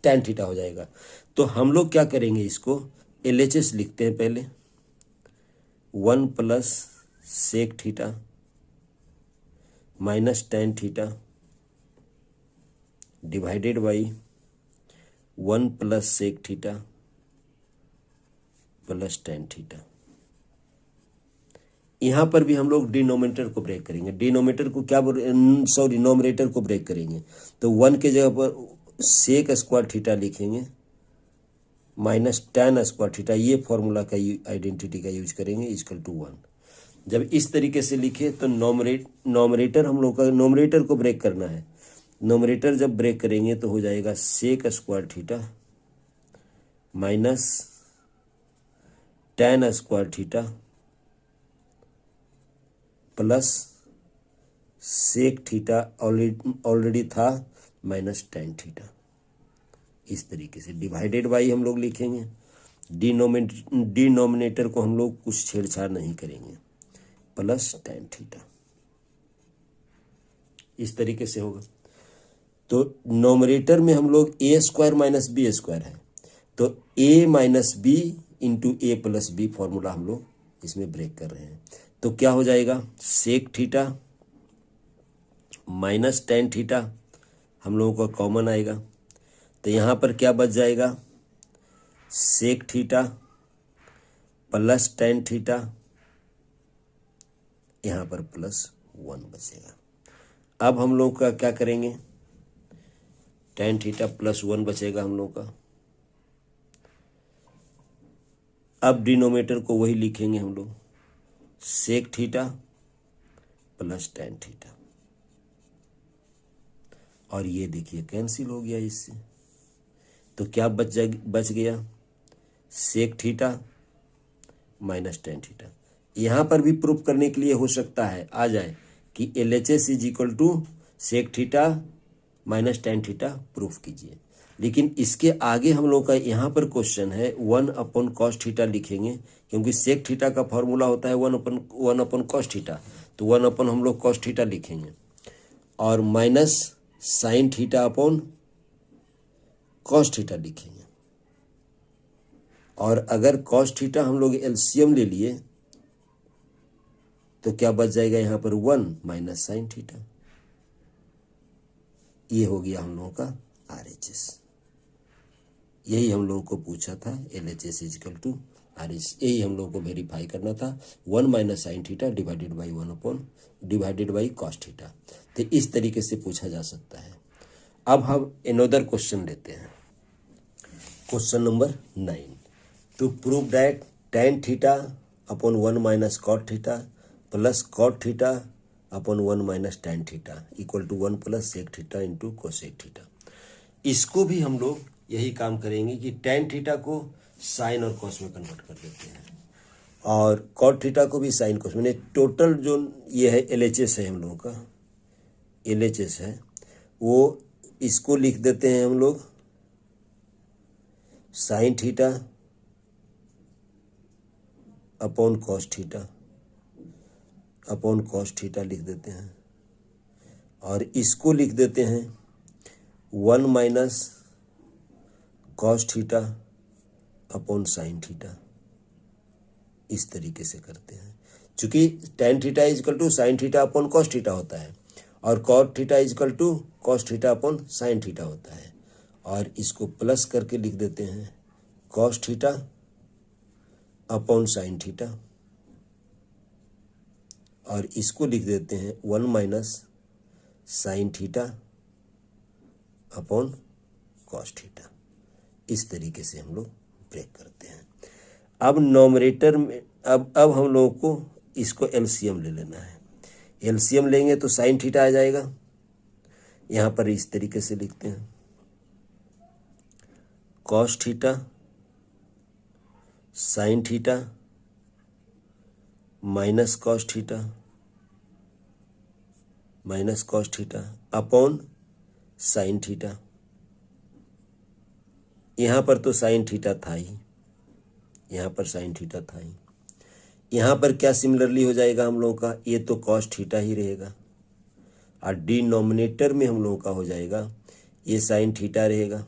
Speaker 1: tan theta हो जाएगा। तो हम लोग क्या करेंगे, इसको LHS लिखते हैं पहले, 1 plus sec theta minus tan theta divided by 1 plus sec theta plus tan theta. यहां पर भी हम लोग डिनोमिनेटर को ब्रेक करेंगे, डिनोमिनेटर को क्या नोमिनेटर को ब्रेक करेंगे। तो 1 के जगह पर सेक स्क्वायर थीटा लिखेंगे माइनस टेन स्क्वायर थीटा, ये फॉर्मूला का आइडेंटिटी का यूज करेंगे, इक्वल टू 1। जब इस तरीके से लिखे तो नोमिनेटर हम लोग का, नोमिनेटर को ब्रेक करना है। नोमिनेटर जब ब्रेक करेंगे तो हो जाएगा sec square theta minus tan square theta plus sec theta already था माइनस टेन थीटा। इस तरीके से डिवाइडेड बाई हम लोग लिखेंगे, डिनोमिनेटर को हम लोग कुछ छेड़छाड़ नहीं करेंगे, प्लस टेन थीटा। इस तरीके से होगा। तो नोमिनेटर में हम लोग ए स्क्वायर माइनस बी स्क्वायर है, तो ए माइनस बी इंटू ए प्लस बी फॉर्मूला हम लोग इसमें ब्रेक कर रहे हैं। तो क्या हो जाएगा, sec theta minus tan theta हम लोगों का कॉमन आएगा, तो यहाँ पर क्या बच जाएगा, sec theta plus tan theta, यहाँ पर प्लस 1 बचेगा। अब हम लोग का क्या करेंगे, टेन थीटा प्लस 1 बचेगा हम लोग का। अब डिनोमिनेटर को वही लिखेंगे हम लोग, sec theta plus tan theta, और ये देखिए कैंसिल हो गया इससे। तो क्या बच गया, sec theta minus tan theta. यहां पर भी प्रूफ करने के लिए हो सकता है आ जाए कि LHS is equal to sec theta minus tan theta proof कीजिए, लेकिन इसके आगे हम लोग का यहाँ पर क्वेश्चन है 1 अपॉन कॉस थीटा लिखेंगे, क्योंकि सेक थीटा का फॉर्मूला होता है 1 अपॉन कॉस थीटा, तो 1 अपॉन हम लोग कॉस थीटा लिखेंगे, और minus sine theta upon cos theta लिखेंगे। और अगर कॉस थीटा हम लोग एलसीएम ले लिए तो क्या बच जाएगा, यहाँ पर 1 माइनस साइन थीटा। ये हो गया हम लोगों का RHS। यही हम लोगों को पूछा था, LHS इजिकल टू RHS, यही हम लोगों को वेरीफाई करना था, 1 minus sine theta divided by 1 upon divided by cos theta. तो इस तरीके से पूछा जा सकता है। अब हम अनदर क्वेश्चन लेते हैं, question number 9, to prove that tan theta upon 1 minus cot theta plus cot theta upon 1 minus tan theta equal to 1 plus sec theta into cosec theta. इसको भी हम लोग यही काम करेंगे कि tan थीटा को साइन और कॉस में कन्वर्ट कर देते हैं, और कॉट थीटा को भी साइन कॉस में। टोटल जो ये है LHS है हम लोगों का, LHS है, वो इसको लिख देते हैं हम लोग sine theta upon cos theta, upon cos theta लिख देते हैं, और इसको लिख देते हैं 1 minus cos theta upon sine theta. इस तरीके से करते हैं, चूंकि tan theta is equal to sine theta upon cos theta होता है, और cot theta is equal to cos theta upon sine theta होता है, और इसको प्लस करके लिख देते हैं cos theta upon sine theta, और इसको लिख देते हैं 1 minus sine theta upon cos theta. इस तरीके से हम लोग ब्रेक करते हैं। अब नॉमरेटर में अब हम लोगों को इसको एलसीएम ले लेना है। एलसीएम लेंगे तो साइन थीटा आ जाएगा, यहाँ पर इस तरीके से लिखते हैं cos theta sine theta minus cos theta upon sine theta. यहाँ पर तो साइन थीटा था ही, यहाँ पर साइन थीटा था ही, यहाँ पर क्या सिमिलरली हो जाएगा हम लोगों का, ये तो कॉस थीटा ही रहेगा, और डिनोमिनेटर में हम लोगों का हो जाएगा ये साइन थीटा रहेगा,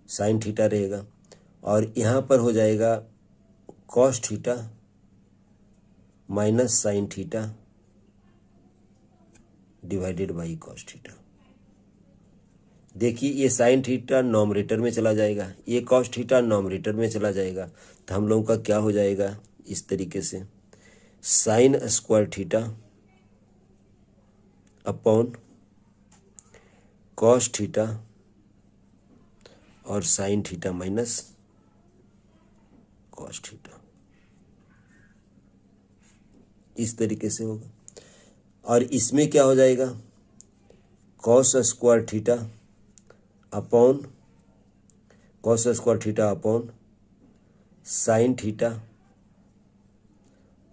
Speaker 1: साइन थीटा रहेगा, और यहाँ पर हो जाएगा cos theta minus sine theta divided by cos theta. देखिए ये साइन थीटा नॉमरेटर में चला जाएगा, ये कॉस थीटा नॉमरेटर में चला जाएगा, तो हम लोगों का क्या हो जाएगा इस तरीके से sine square theta upon cos theta और sine theta minus cos theta. इस तरीके से होगा, और इसमें क्या हो जाएगा cos square theta upon sine theta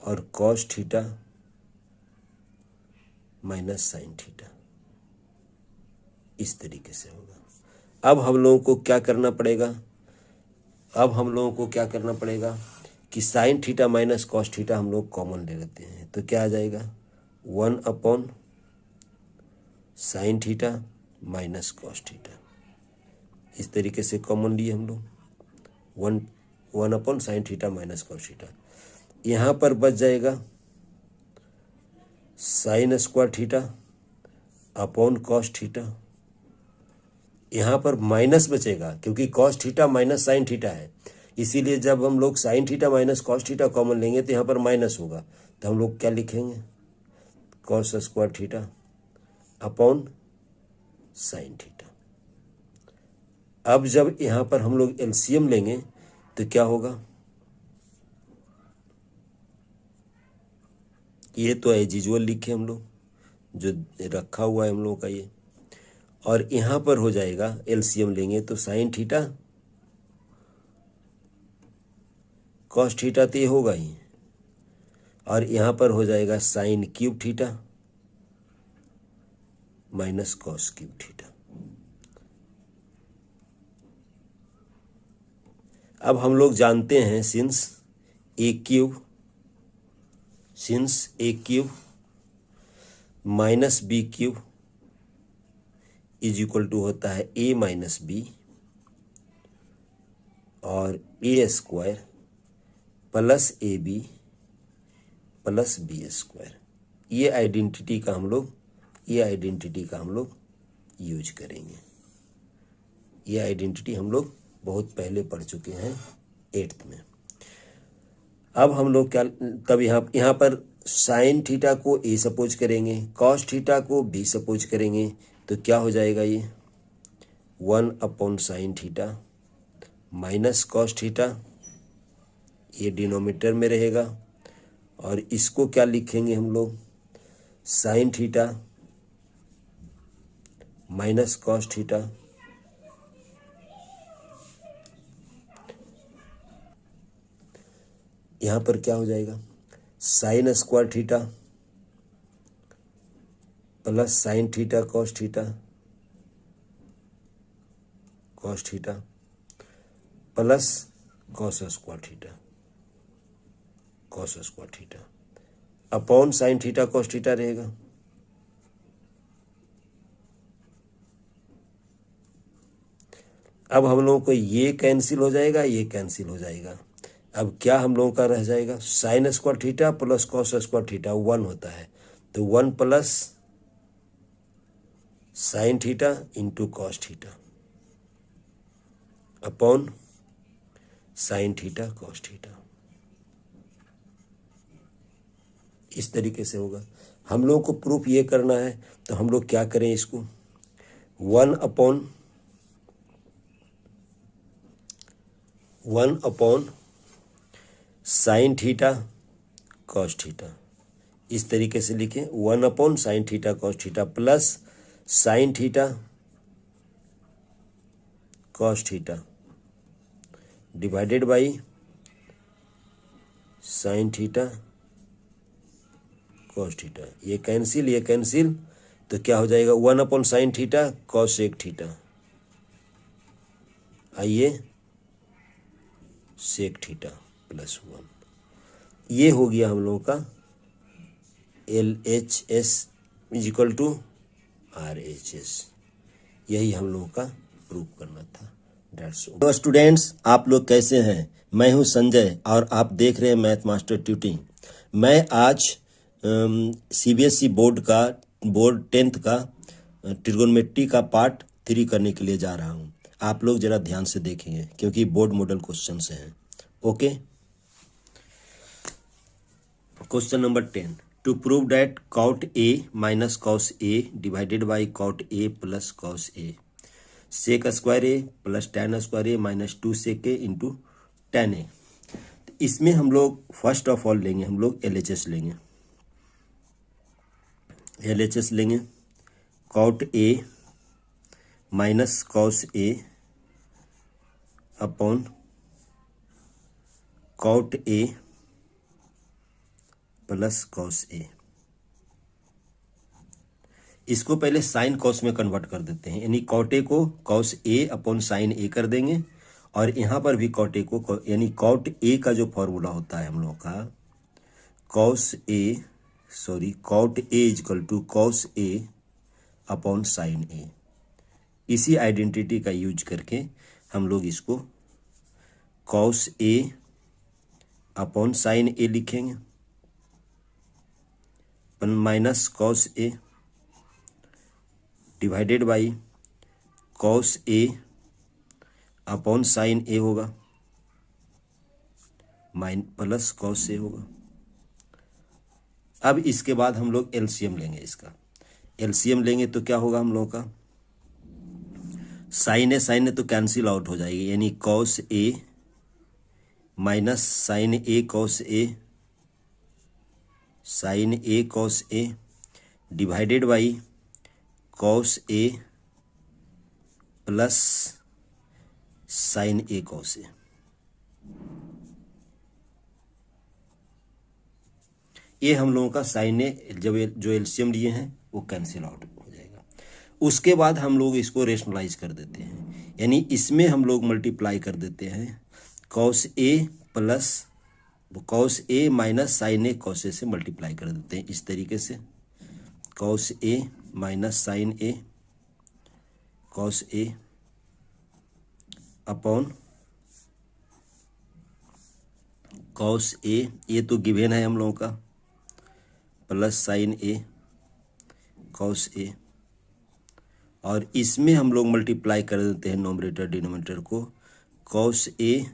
Speaker 1: और cos theta minus sine theta. इस तरीके से होगा। अब हम लोगों को क्या करना पड़ेगा, कि sign theta minus cos theta हम लोग कॉमन ले लेते हैं, तो क्या आ जाएगा 1 upon sine theta minus cos theta. इस तरीके से कॉमन लिए हम लोग 1 upon sine theta minus cos theta. यहाँ पर बच जाएगा sine square theta upon cos theta. यहाँ पर माइनस बचेगा क्योंकि cos theta minus sine theta है, इसीलिए जब हम लोग sine theta minus cos theta common लेंगे तो यहाँ पर माइनस होगा, तो हम लोग क्या लिखेंगे cos square theta upon sine theta. अब जब यहाँ पर हम लोग एलसीएम लेंगे तो क्या होगा, ये तो एज यूजुअल लिखे हम लोग जो रखा हुआ है हम लोगों का ये, और यहाँ पर हो जाएगा एलसीएम लेंगे तो साइन थीटा कॉस थीटा तो ये होगा ही, और यहाँ पर हो जाएगा sine cube theta minus cos cube theta. अब हम लोग जानते हैं since A cube minus B cube is equal to होता है ए माइनस बी, और A square plus A B plus B square. ये आइडेंटिटी का हम लोग यूज करेंगे। ये आइडेंटिटी हम लोग बहुत पहले पढ़ चुके हैं 8th में। अब हम लोग क्या, तब यहाँ पर साइन थीटा को ए सपोज करेंगे, कॉस थीटा को बी सपोज करेंगे, तो क्या हो जाएगा ये 1 upon sine theta minus cos theta, ये डिनोमिनेटर में रहेगा, और इसको क्या लिखेंगे हम लोग sine theta minus cos theta यहाँ पर क्या हो जाएगा sine square theta plus sine theta cos theta plus cos square theta. Cos square theta upon sine theta cos theta रहेगा। अब हम लोगों को ये कैंसिल हो जाएगा, ये कैंसिल हो जाएगा। अब क्या हम लोगों का रह जाएगा, sine square theta plus cos square theta 1 होता है, तो 1 plus sine theta into cos theta upon sine theta cos theta. इस तरीके से होगा। हम लोगों को प्रूफ ये करना है, तो हम लोग क्या करें, इसको 1 upon sine theta cos theta, इस तरीके से लिखें 1 upon sine theta cos theta plus sine theta cos theta divided by sine theta cos theta. ये कैंसिल, तो क्या हो जाएगा 1 अपॉन साइन थीटा कॉस एक थीटा, आइए सेक थीटा प्लस 1। ये हो गया हम लोगों का LHS इजिकल टू RHS। यही हम लोगों का प्रूफ करना था। तो स्टूडेंट्स, आप लोग कैसे हैं? मैं हूं संजय और आप देख रहे हैं मैथ मास्टर ट्यूटिंग। मैं आज CBSE बोर्ड 10th का ट्रिगोनोमेट्री का पार्ट 3 करने के लिए जा रहा हूं। आप लोग जरा ध्यान से देखेंगे क्योंकि बोर्ड मॉडल क्वेश्चन से हैं। Okay, question number 10, to prove that cot A minus cos A divided by cot A plus cos A sec square A plus tan square A minus 2 sec A into tan A। इसमें हम लोग first of all लेंगे, हम लोग LHS लेंगे। LHS लेंगे cot A minus cos A upon cot A plus cos A। इसको पहले साइन कॉस में कन्वर्ट कर देते हैं, यानी cot A को cos A upon sine A कर देंगे, और यहाँ पर भी cot A को, यानी cot A का जो फॉर्मूला होता है हम लोग का cot A is equal to cos A upon sine A। इसी आइडेंटिटी का यूज करके हम लोग इसको cos A upon sine A लिखेंगे minus cos A divided by cos A upon sine A होगा प्लस cos A होगा। अब इसके बाद हम लोग एलसीएम लेंगे, इसका एलसीएम लेंगे तो क्या होगा हम लोगों का, साइन ए तो कैंसिल आउट हो जाएगी, यानी cos A minus sine A cos A divided by cos A plus sine A cos A। ये हम लोगों का साइन ए जो एलसीएम लिए हैं वो कैंसिल आउट हो जाएगा। उसके बाद हम लोग इसको रेशनलाइज कर देते हैं, यानी इसमें हम लोग मल्टीप्लाई कर देते हैं cos A plus cos A minus sine A cos A से मल्टीप्लाई कर देते हैं, इस तरीके से cos A minus sine A cos A upon cos A, ये तो गिवन है हम लोगों का, plus sine A cos A, और इसमें हम लोग मल्टीप्लाई कर देते हैं नोमरेटर डिनोमिनेटर को cos A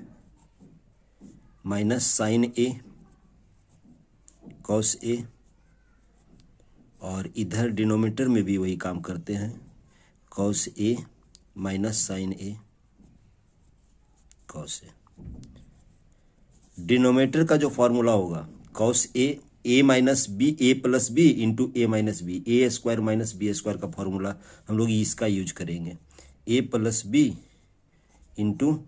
Speaker 1: minus sine A cos A, और इधर डिनोमिनेटर में भी वही काम करते हैं cos A minus sine A cos A। Denominator का जो फॉर्मूला होगा cos A minus B A plus B into A minus B, A square minus B square का फॉर्मूला हम लोग इसका यूज करेंगे, A plus B into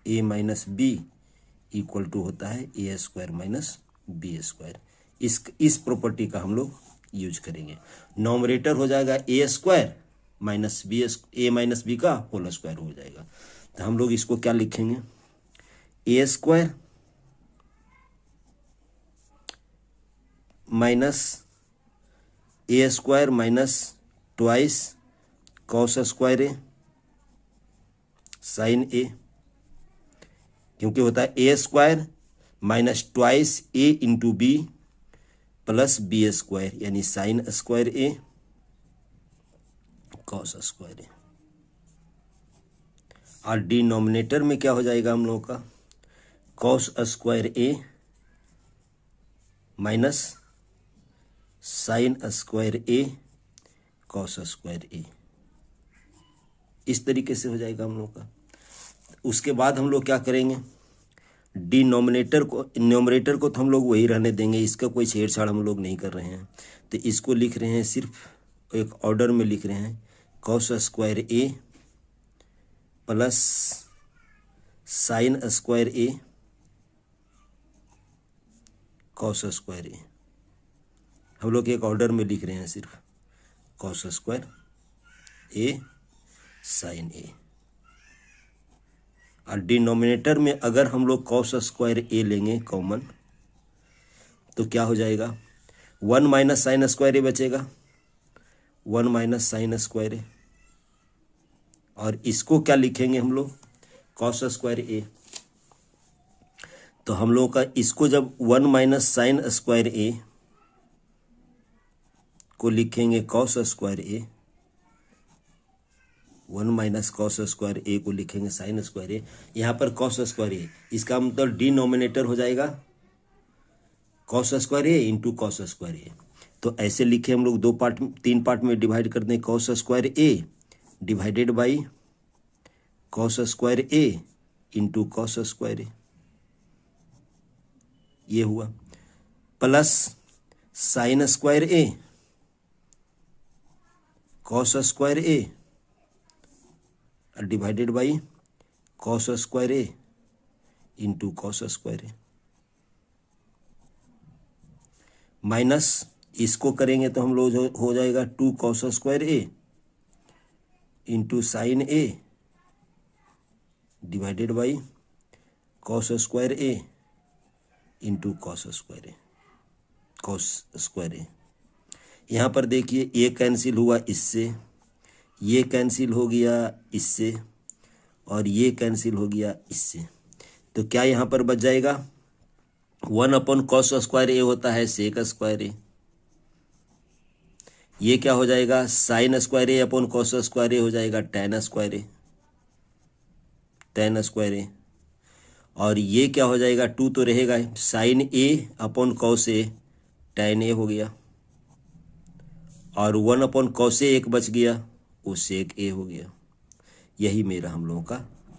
Speaker 1: A minus B equal to होता है A square minus B square. इस property का हम लोग यूज करेंगे। नॉमरेटर हो जाएगा A square minus B, A minus B का होल स्क्वायर हो जाएगा। तो हम लोग इसको क्या लिखेंगे, A square minus A square minus twice cos square A sine A, क्योंकि होता है A square minus twice A into B plus B square, यानी sine square A cos square A. और डिनोमिनेटर में क्या हो जाएगा हम लोगों का, cos square A minus sine square A cos square A, इस तरीके से हो जाएगा हम लोग का। उसके बाद हम लोग क्या करेंगे, डिनोमिनेटर को न्यूमरेटर को तो हम लोग वही रहने देंगे, इसका कोई छेड़छाड़ हम लोग नहीं कर रहे हैं। तो इसको लिख रहे हैं, सिर्फ एक ऑर्डर में लिख रहे हैं, cos square A plus sine square A cos square A, हम लोग एक ऑर्डर में लिख रहे हैं सिर्फ कॉस स्क्वायर ए साइन ए। और डिनोमिनेटर में अगर हम लोग कॉस स्क्वायर ए लेंगे कॉमन तो क्या हो जाएगा, 1 माइनस साइन स्क्वायर ए बचेगा, 1 माइनस साइन स्क्वायर ए, और इसको क्या लिखेंगे हम लोग, कॉस स्क्वायर ए। तो हम लोग का इसको जब 1 माइनस साइन स्क्वायर ए को लिखेंगे cos square A, 1 minus cos square ए को लिखेंगे साइन स्क्वायर ए, यहाँ पर कॉस स्क्वायर ए, इसका मतलब डिनोमिनेटर हो जाएगा cos square A into cos square A. तो ऐसे लिखे हम लोग, दो पार्ट 3 पार्ट में डिवाइड कर दें, cos square A divided by cos square A into cos square A, ये हुआ, plus sine square A cos square A divided by cos square A into cos square A, minus इसको करेंगे तो हम लोग हो जाएगा 2 cos square A into sine A divided by cos square A into cos square A, cos square A. यहाँ पर देखिए ये कैंसिल हुआ इससे, ये कैंसिल हो गया इससे, और ये कैंसिल हो गया इससे। तो क्या यहाँ पर बच जाएगा, 1 अपॉन कॉस स्क्वायर ए होता है सेक स्क्वायर ए, ये क्या हो जाएगा, sine square A upon cos square A हो जाएगा ten square A, ten square A, और ये क्या हो जाएगा, 2 तो रहेगा, sign A upon cos A ten ए हो गया, और 1 अपॉन कॉस ए एक बच गया, वो सेक ए हो गया। यही मेरा हम लोगों का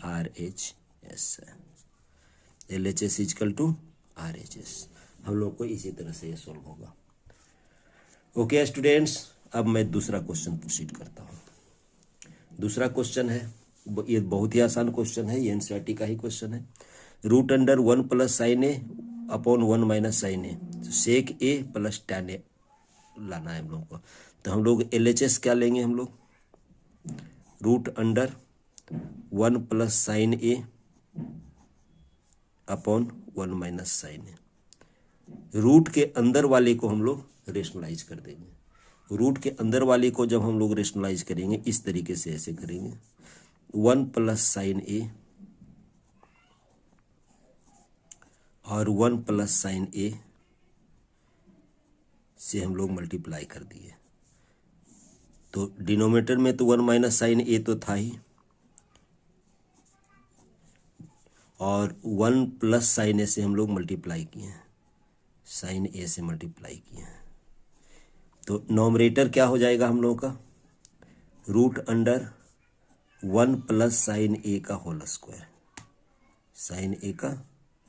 Speaker 1: RHS है, LHS इजकल टू RHS। हम लोग को इसी तरह से ये सॉल्व होगा। ओके स्टूडेंट्स, अब मैं दूसरा क्वेश्चन प्रोसीड करता हूँ। दूसरा क्वेश्चन है, ये बहुत ही आसान क्वेश्चन है, ये एनसीईआरटी का ही क्वेश्चन है। Root under 1 plus sine A upon 1 minus sine A, sec A plus tan A लाना है हम लोग को। तो हम लोग LHS क्या लेंगे, हम लोग root under 1 plus sine A upon 1 minus sine A. Root के अंदर वाले को हम लोग रेशनलाइज कर देंगे। रूट के अंदर वाले को जब हम लोग रेशनलाइज करेंगे इस तरीके से ऐसे करेंगे, 1 प्लस साइन ए और 1 प्लस साइन ए से हम लोग मल्टीप्लाई कर दिए। तो डिनोमिनेटर में तो 1 माइनस साइन ए तो था ही, और 1 प्लस साइन ए से हम लोग मल्टीप्लाई किए हैं, साइन ए से मल्टीप्लाई किए हैं। तो नॉमरेटर क्या हो जाएगा हम लोगों का, रूट अंडर 1 प्लस साइन ए का होल स्क्वायर, साइन ए का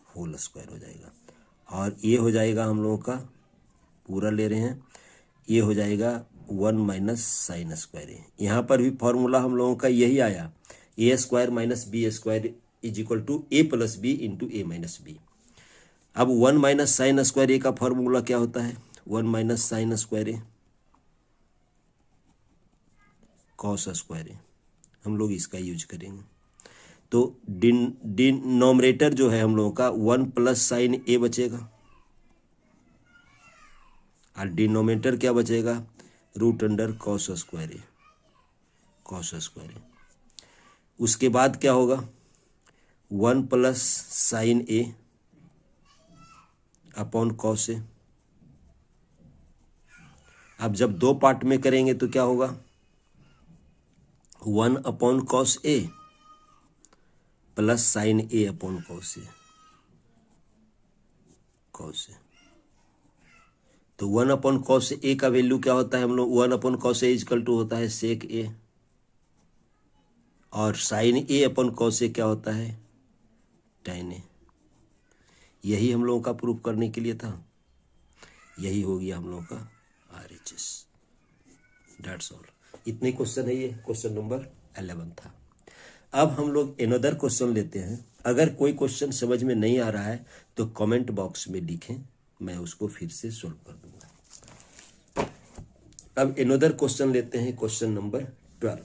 Speaker 1: होल स्क्वायर हो जाएगा, और ये हो जाएगा हम लोगों का, पूरा ले रहे हैं, ये हो जाएगा 1 माइनस साइन स्क्वायर ए। यहाँ पर भी फॉर्मूला हम लोगों का यही आया, A square minus B square is equal to A plus B into A minus B. अब 1 माइनस साइन स्क्वायर ए का फॉर्मूला क्या होता है, 1 minus sine square A cos square A, हम लोग इसका यूज करेंगे। तो डिनोमिनेटर जो है हम लोगों का 1 प्लस साइन ए बचेगा, और डिनोमिनेटर क्या बचेगा, root under cos square A, cos square ए। उसके बाद क्या होगा, 1 plus sine A upon cos ए। अब जब दो पार्ट में करेंगे तो क्या होगा, 1 upon cos A plus sine A upon cos A, cos ए। तो 1 अपॉन कॉस ए का वैल्यू क्या होता है हम लोग, 1 upon cos A is equal to होता है सेक ए, और sine A upon cos A क्या होता है, टैन ए। यही हम लोगों का प्रूफ करने के लिए था, यही हो गया हम लोगों का RHS। That's all. इतने क्वेश्चन है, ये क्वेश्चन नंबर 11 था। अब हम लोग अनदर क्वेश्चन लेते हैं। अगर कोई क्वेश्चन समझ में नहीं आ रहा है तो कमेंट बॉक्स में लिखें, मैं उसको फिर से सोल्व कर दूंगा। अब अनदर क्वेश्चन लेते हैं, क्वेश्चन नंबर 12।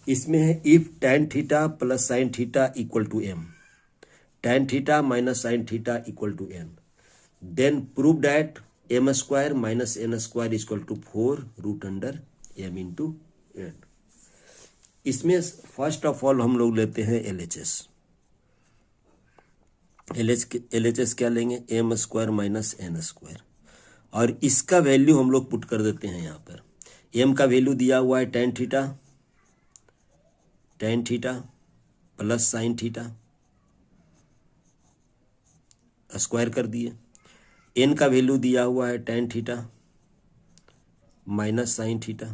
Speaker 1: इसमें है if tan theta plus sine theta equal to m, tan theta minus sine theta equal to n, then prove that m square minus n square equal to 4 root under m into n। इसमें first of all हम लोग लेते हैं LHS। LHS क्या लेंगे, m square minus n square, और इसका value हम लोग पुट कर देते हैं यहाँ पर। m का वैल्यू दिया हुआ है tan theta plus sine theta, square कर दिए। n का वैल्यू दिया हुआ है tan theta minus sine theta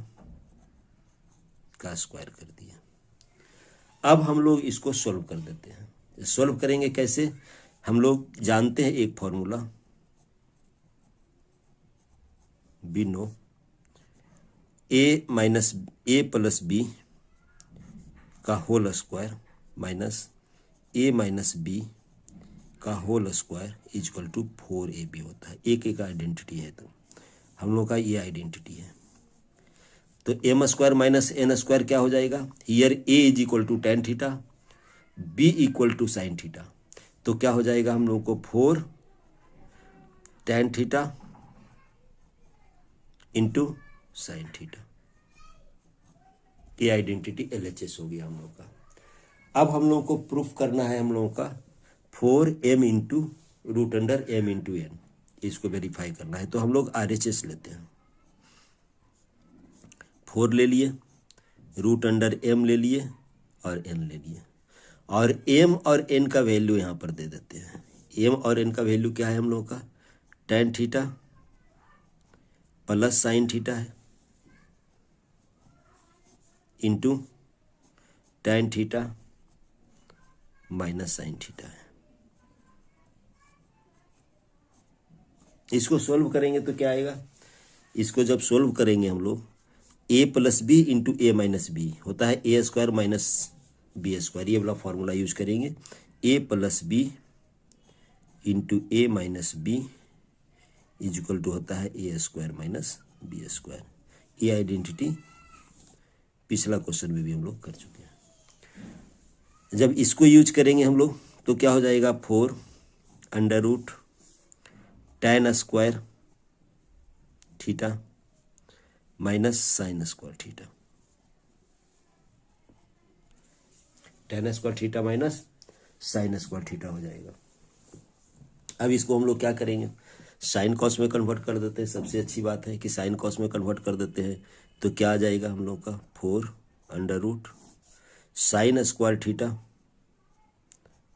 Speaker 1: का स्क्वायर कर दिया। अब हम लोग इसको सॉल्व कर देते हैं। सॉल्व करेंगे कैसे, हम लोग जानते हैं एक formula, we know a plus B का whole square minus a minus B का whole square is equal to 4ab होता है। एक आइडेंटिटी है, तो हम लोग का ये आइडेंटिटी है। तो m square minus n square क्या हो जाएगा, here a is equal to tan theta, b equal to sine theta, तो क्या हो जाएगा हम लोग को 4 tan theta into sine theta. ये आइडेंटिटी LHS हो गया हम लोग का। अब हम लोग को प्रूफ करना है हम लोगों का 4m into root under m into n, इसको वेरीफाई करना है। तो हम लोग RHS लेते हैं, 4 ले लिए, रूट अंडर m ले लिए और n ले लिए, और m और n का वैल्यू यहाँ पर दे देते हैं। m और n का वैल्यू क्या है हम लोगों का, tan theta plus sine theta है into tan theta minus sine theta है। इसको सोल्व करेंगे तो क्या आएगा, इसको जब सोल्व करेंगे हम लोग a plus B into A minus B होता है a square minus B square, ये वाला फॉर्मूला यूज करेंगे। a plus B into A minus B is equal to होता है a square minus B square. ये आइडेंटिटी पिछला क्वेश्चन में भी हम लोग कर चुके हैं। जब इसको यूज करेंगे हम लोग तो क्या हो जाएगा, 4 under root tan square theta minus sine square theta, tan square theta minus sine square theta हो जाएगा। अब इसको हम लोग क्या करेंगे, साइन कॉस में कन्वर्ट कर देते हैं। सबसे अच्छी बात है कि साइन कॉस में कन्वर्ट कर देते हैं, तो क्या आ जाएगा हम लोग का 4 under root sine square theta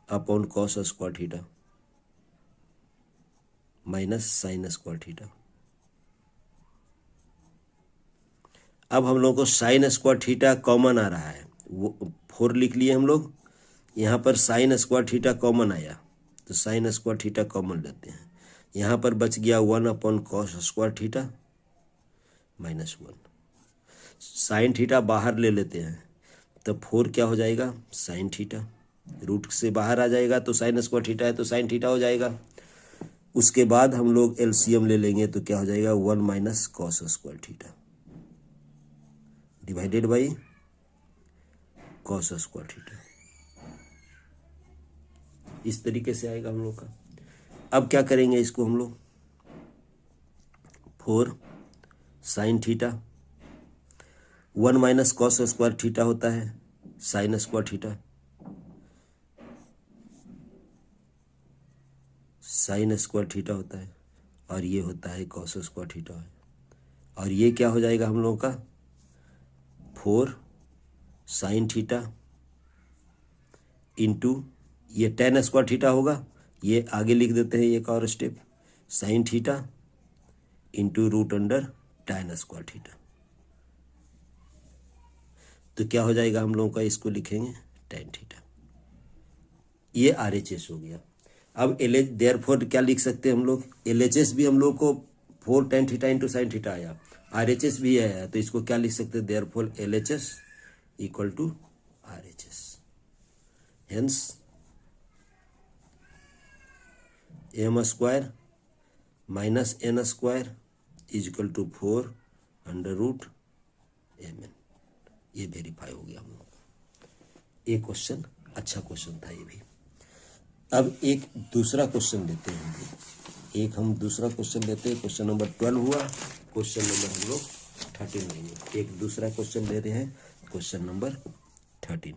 Speaker 1: upon cos square theta minus sine square theta. अब हम लोग को साइन स्क्वायर थीटा कॉमन आ रहा है, वो 4 लिख लिए हम लोग, यहाँ पर साइन स्क्वायर थीटा कॉमन आया तो साइन स्क्वायर थीटा कॉमन लेते हैं। यहाँ पर बच गया 1 upon cos square theta minus 1, sine theta बाहर ले लेते हैं तो 4 क्या हो जाएगा, साइन थीटा, रूट से बाहर आ जाएगा तो साइन स्क्वायर थीटा है तो साइन थीटा हो जाएगा। उसके बाद हम लोग एलसीएम ले लेंगे तो क्या हो जाएगा, 1 minus cos square theta divided by cos square theta. इस तरीके से आएगा हम लोग का। अब क्या करेंगे, इसको हम लोग 4 sine theta, 1 minus cos square theta होता है sign square theta, sign square theta होता है, और ये होता है कॉस स्क्वायर थीटा है। और ये क्या हो जाएगा हम लोगों का 4 साइन थीटा इंटू ये टेन स्क्वायर थीटा होगा, ये आगे लिख देते हैं एक और step, sine theta into root under tan square theta. तो क्या हो जाएगा हम लोगों का, इसको लिखेंगे टेन थीटा। ये RHS हो गया। अब LH देयरफॉर क्या लिख सकते हैं हम लोग, LHS भी हम लोग को 4 tan theta into sine theta आया, RHS भी आया, तो इसको क्या लिख सकते हैं, therefore LHS equal to RHS। Hence m square minus n square is equal to 4 under root mn। ये वेरीफाई हो गया हम लोग का। ये क्वेश्चन अच्छा क्वेश्चन था ये भी। अब एक दूसरा क्वेश्चन लेते हैं हम लोग, एक हम दूसरा क्वेश्चन लेते हैं। क्वेश्चन नंबर 12 हुआ, क्वेश्चन नंबर हम लोग 13 लेंगे। एक दूसरा क्वेश्चन ले रहे हैं, question number 13।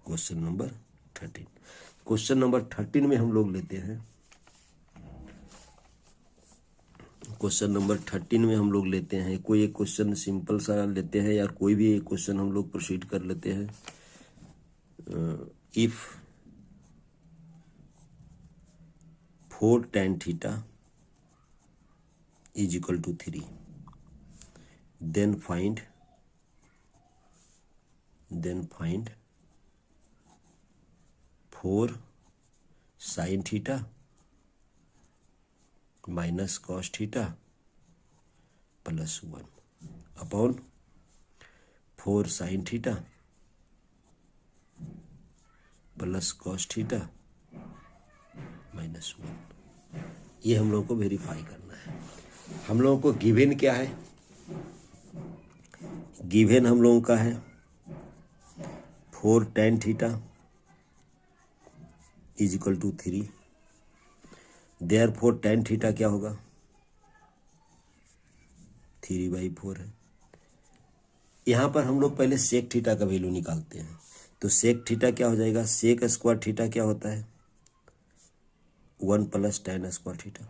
Speaker 1: Question number 13, question number 13 में हम लोग लेते हैं, क्वेश्चन नंबर 13 में हम लोग लेते हैं कोई एक क्वेश्चन सिंपल सा लेते हैं, यार कोई भी एक क्वेश्चन हम लोग प्रोसीड कर लेते हैं। If 4 tan theta is equal to 3, then find 4 sine theta minus cos theta plus 1 upon 4 sine theta plus cos theta minus 1। ये हम लोगों को वेरीफाई करना है। हम लोगों को गिवन क्या है, गिवन हम लोगों का है 4 tan theta is equal to 3, therefore tan theta क्या होगा 3/4 है। यहाँ पर हम लोग पहले सेक थीटा का वैल्यू निकालते हैं, तो सेक थीटा क्या हो जाएगा, सेक स्क्वायर थीटा क्या होता है 1 प्लस tan स्क्वायर थीटा,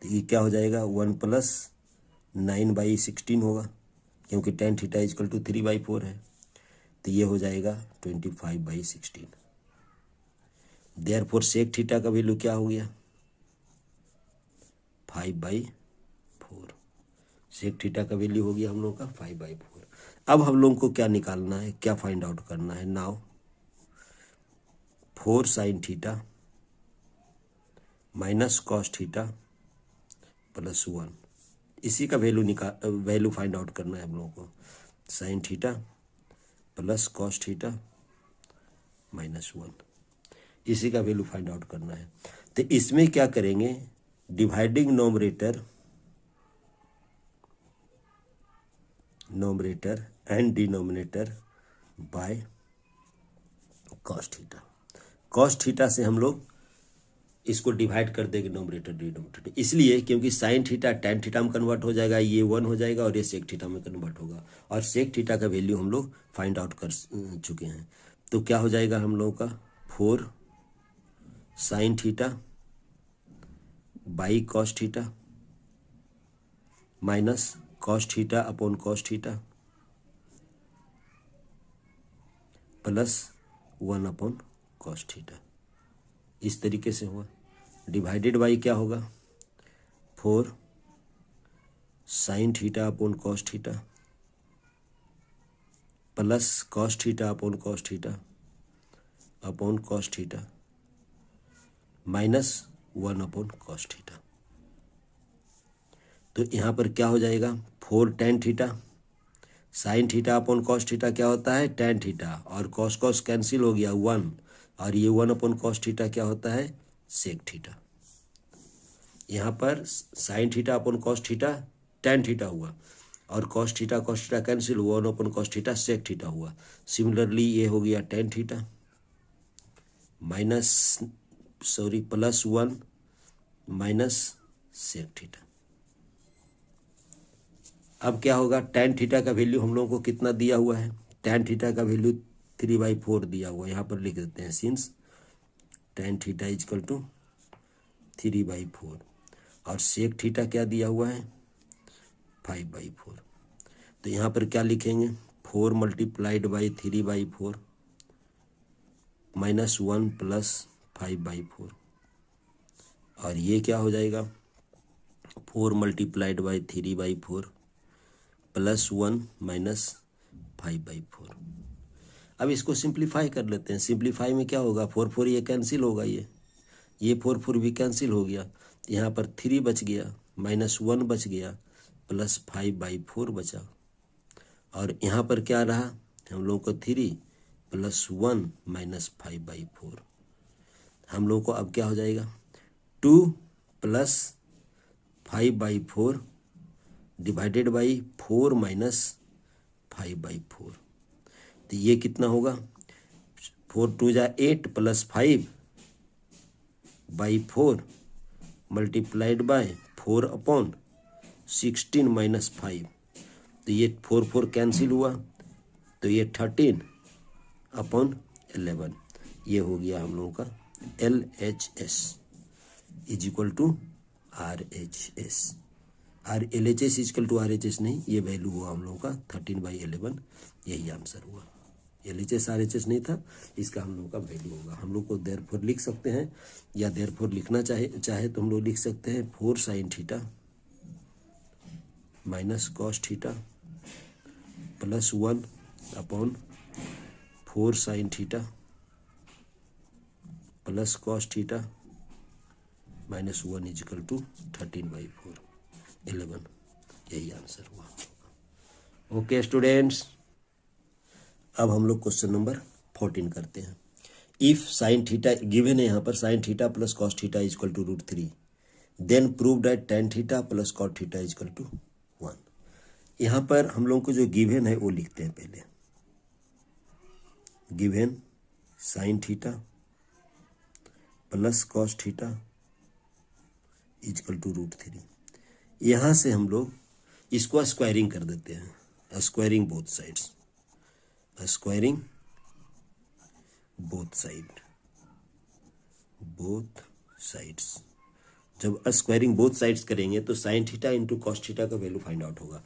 Speaker 1: तो ये क्या हो जाएगा 1 प्लस 9/16 होगा, क्योंकि tan theta is equal to 3/4 है, तो ये हो जाएगा 25/16। देयरफॉर सेक थीटा का वैल्यू क्या हो गया 5/4। सेक थीटा का वैल्यू हो गया हम लोग का 5/4। अब हम लोगों को क्या निकालना है, क्या फाइंड आउट करना है, now 4 sine theta minus cos theta plus 1, इसी का वैल्यू फाइंड आउट करना है हम लोगों को। Sign theta plus cos theta minus 1, इसी का वैल्यू फाइंड आउट करना है। तो इसमें क्या करेंगे, dividing numerator and denominator by cos theta. Cos theta से हम लोग इसको डिवाइड कर देंगे नोमरेटर डिनोमिनेटर, इसलिए क्योंकि साइन थीटा tan थीटा में कन्वर्ट हो जाएगा, ये 1 हो जाएगा, और ये सेक थीटा में कन्वर्ट होगा, और सेक थीटा का वैल्यू हम लोग फाइंड आउट कर चुके हैं। तो क्या हो जाएगा हम लोगों का 4 sine theta by cos theta minus cos theta upon cos theta plus 1 upon cos theta, इस तरीके से हुआ। डिवाइडेड बाई क्या होगा 4 sine theta upon cos theta plus cos theta upon cos theta upon cos theta minus 1 upon cos theta. तो यहाँ पर क्या हो जाएगा 4 tan theta, sine theta upon cos theta क्या होता है tan थीटा, और कॉस कॉस कैंसिल हो गया 1, और ये 1 अपॉन कॉस थीटा क्या होता है सेक थीटा। यहाँ पर sine theta upon cos theta tan theta हुआ, और कॉस थीटा कैंसिल हुआ, 1 upon cos theta sec theta हुआ। सिमिलरली ये हो गया tan theta minus plus 1 minus sec theta. अब क्या होगा, tan थीटा का वैल्यू हम लोगों को कितना दिया हुआ है, tan थीटा का वैल्यू 3/4 दिया हुआ है, यहाँ पर लिख देते हैं since tan theta is equal to 3/4 और सेक थीटा क्या दिया हुआ है 5/4। तो यहाँ पर क्या लिखेंगे 4 मल्टीप्लाइड बाई 3/4 -1 प्लस 5/4 और ये क्या हो जाएगा 4 मल्टीप्लाइड बाई 3/4 प्लस 1 माइनस 5/4। अब इसको सिंप्लीफाई कर लेते हैं। सिंप्लीफाई में क्या होगा 4 4 ये कैंसिल होगा, ये 4 4 भी कैंसिल हो गया, यहाँ पर 3 बच गया, -1 बच गया, प्लस 5/4 बचा और यहाँ पर क्या रहा हम लोग को 3 प्लस 1 माइनस 5/4। हम लोग को अब क्या हो जाएगा 2 प्लस 5/4 डिवाइडेड बाई 4 माइनस 5/4। तो ये कितना होगा 4 2 जा 8 प्लस 5/4 मल्टीप्लाइड बाय 4/16 माइनस 5। तो ये 4 4 कैंसिल हुआ, तो ये 13/11 ये हो गया हम लोगों का LHS is equal to RHS। LHS is equal to RHS नहीं, ये वैल्यू हुआ हम लोगों का 13/11, यही आंसर हुआ। LHS RHS नहीं था, इसका हम लोगों का वैल्यू होगा। हम लोग को देयरफॉर लिख सकते हैं या देयरफॉर लिखना चाहे तो हम लोग लिख सकते हैं 4 sin theta minus cos theta plus 1/4 sin theta plus cos theta minus 1 is equal to 13/11, यही आंसर हुआ। ओके स्टूडेंट्स, अब हम लोग क्वेश्चन नंबर 14 करते हैं। इफ साइन थीटा गिवन है, यहाँ पर sine theta plus cos theta is equal to √3 then prove that tan theta plus cot theta is equal to 1। यहाँ पर हम लोग को जो गिवन है वो लिखते हैं पहले। Given sine theta plus cos theta is equal to √3। यहाँ से हम लोग इसको स्क्वायरिंग कर देते हैं, squaring both sides, squaring both sides. जब स्क्वायरिंग बोथ साइड्स करेंगे तो sign theta into cos theta का वैल्यू फाइंड आउट होगा।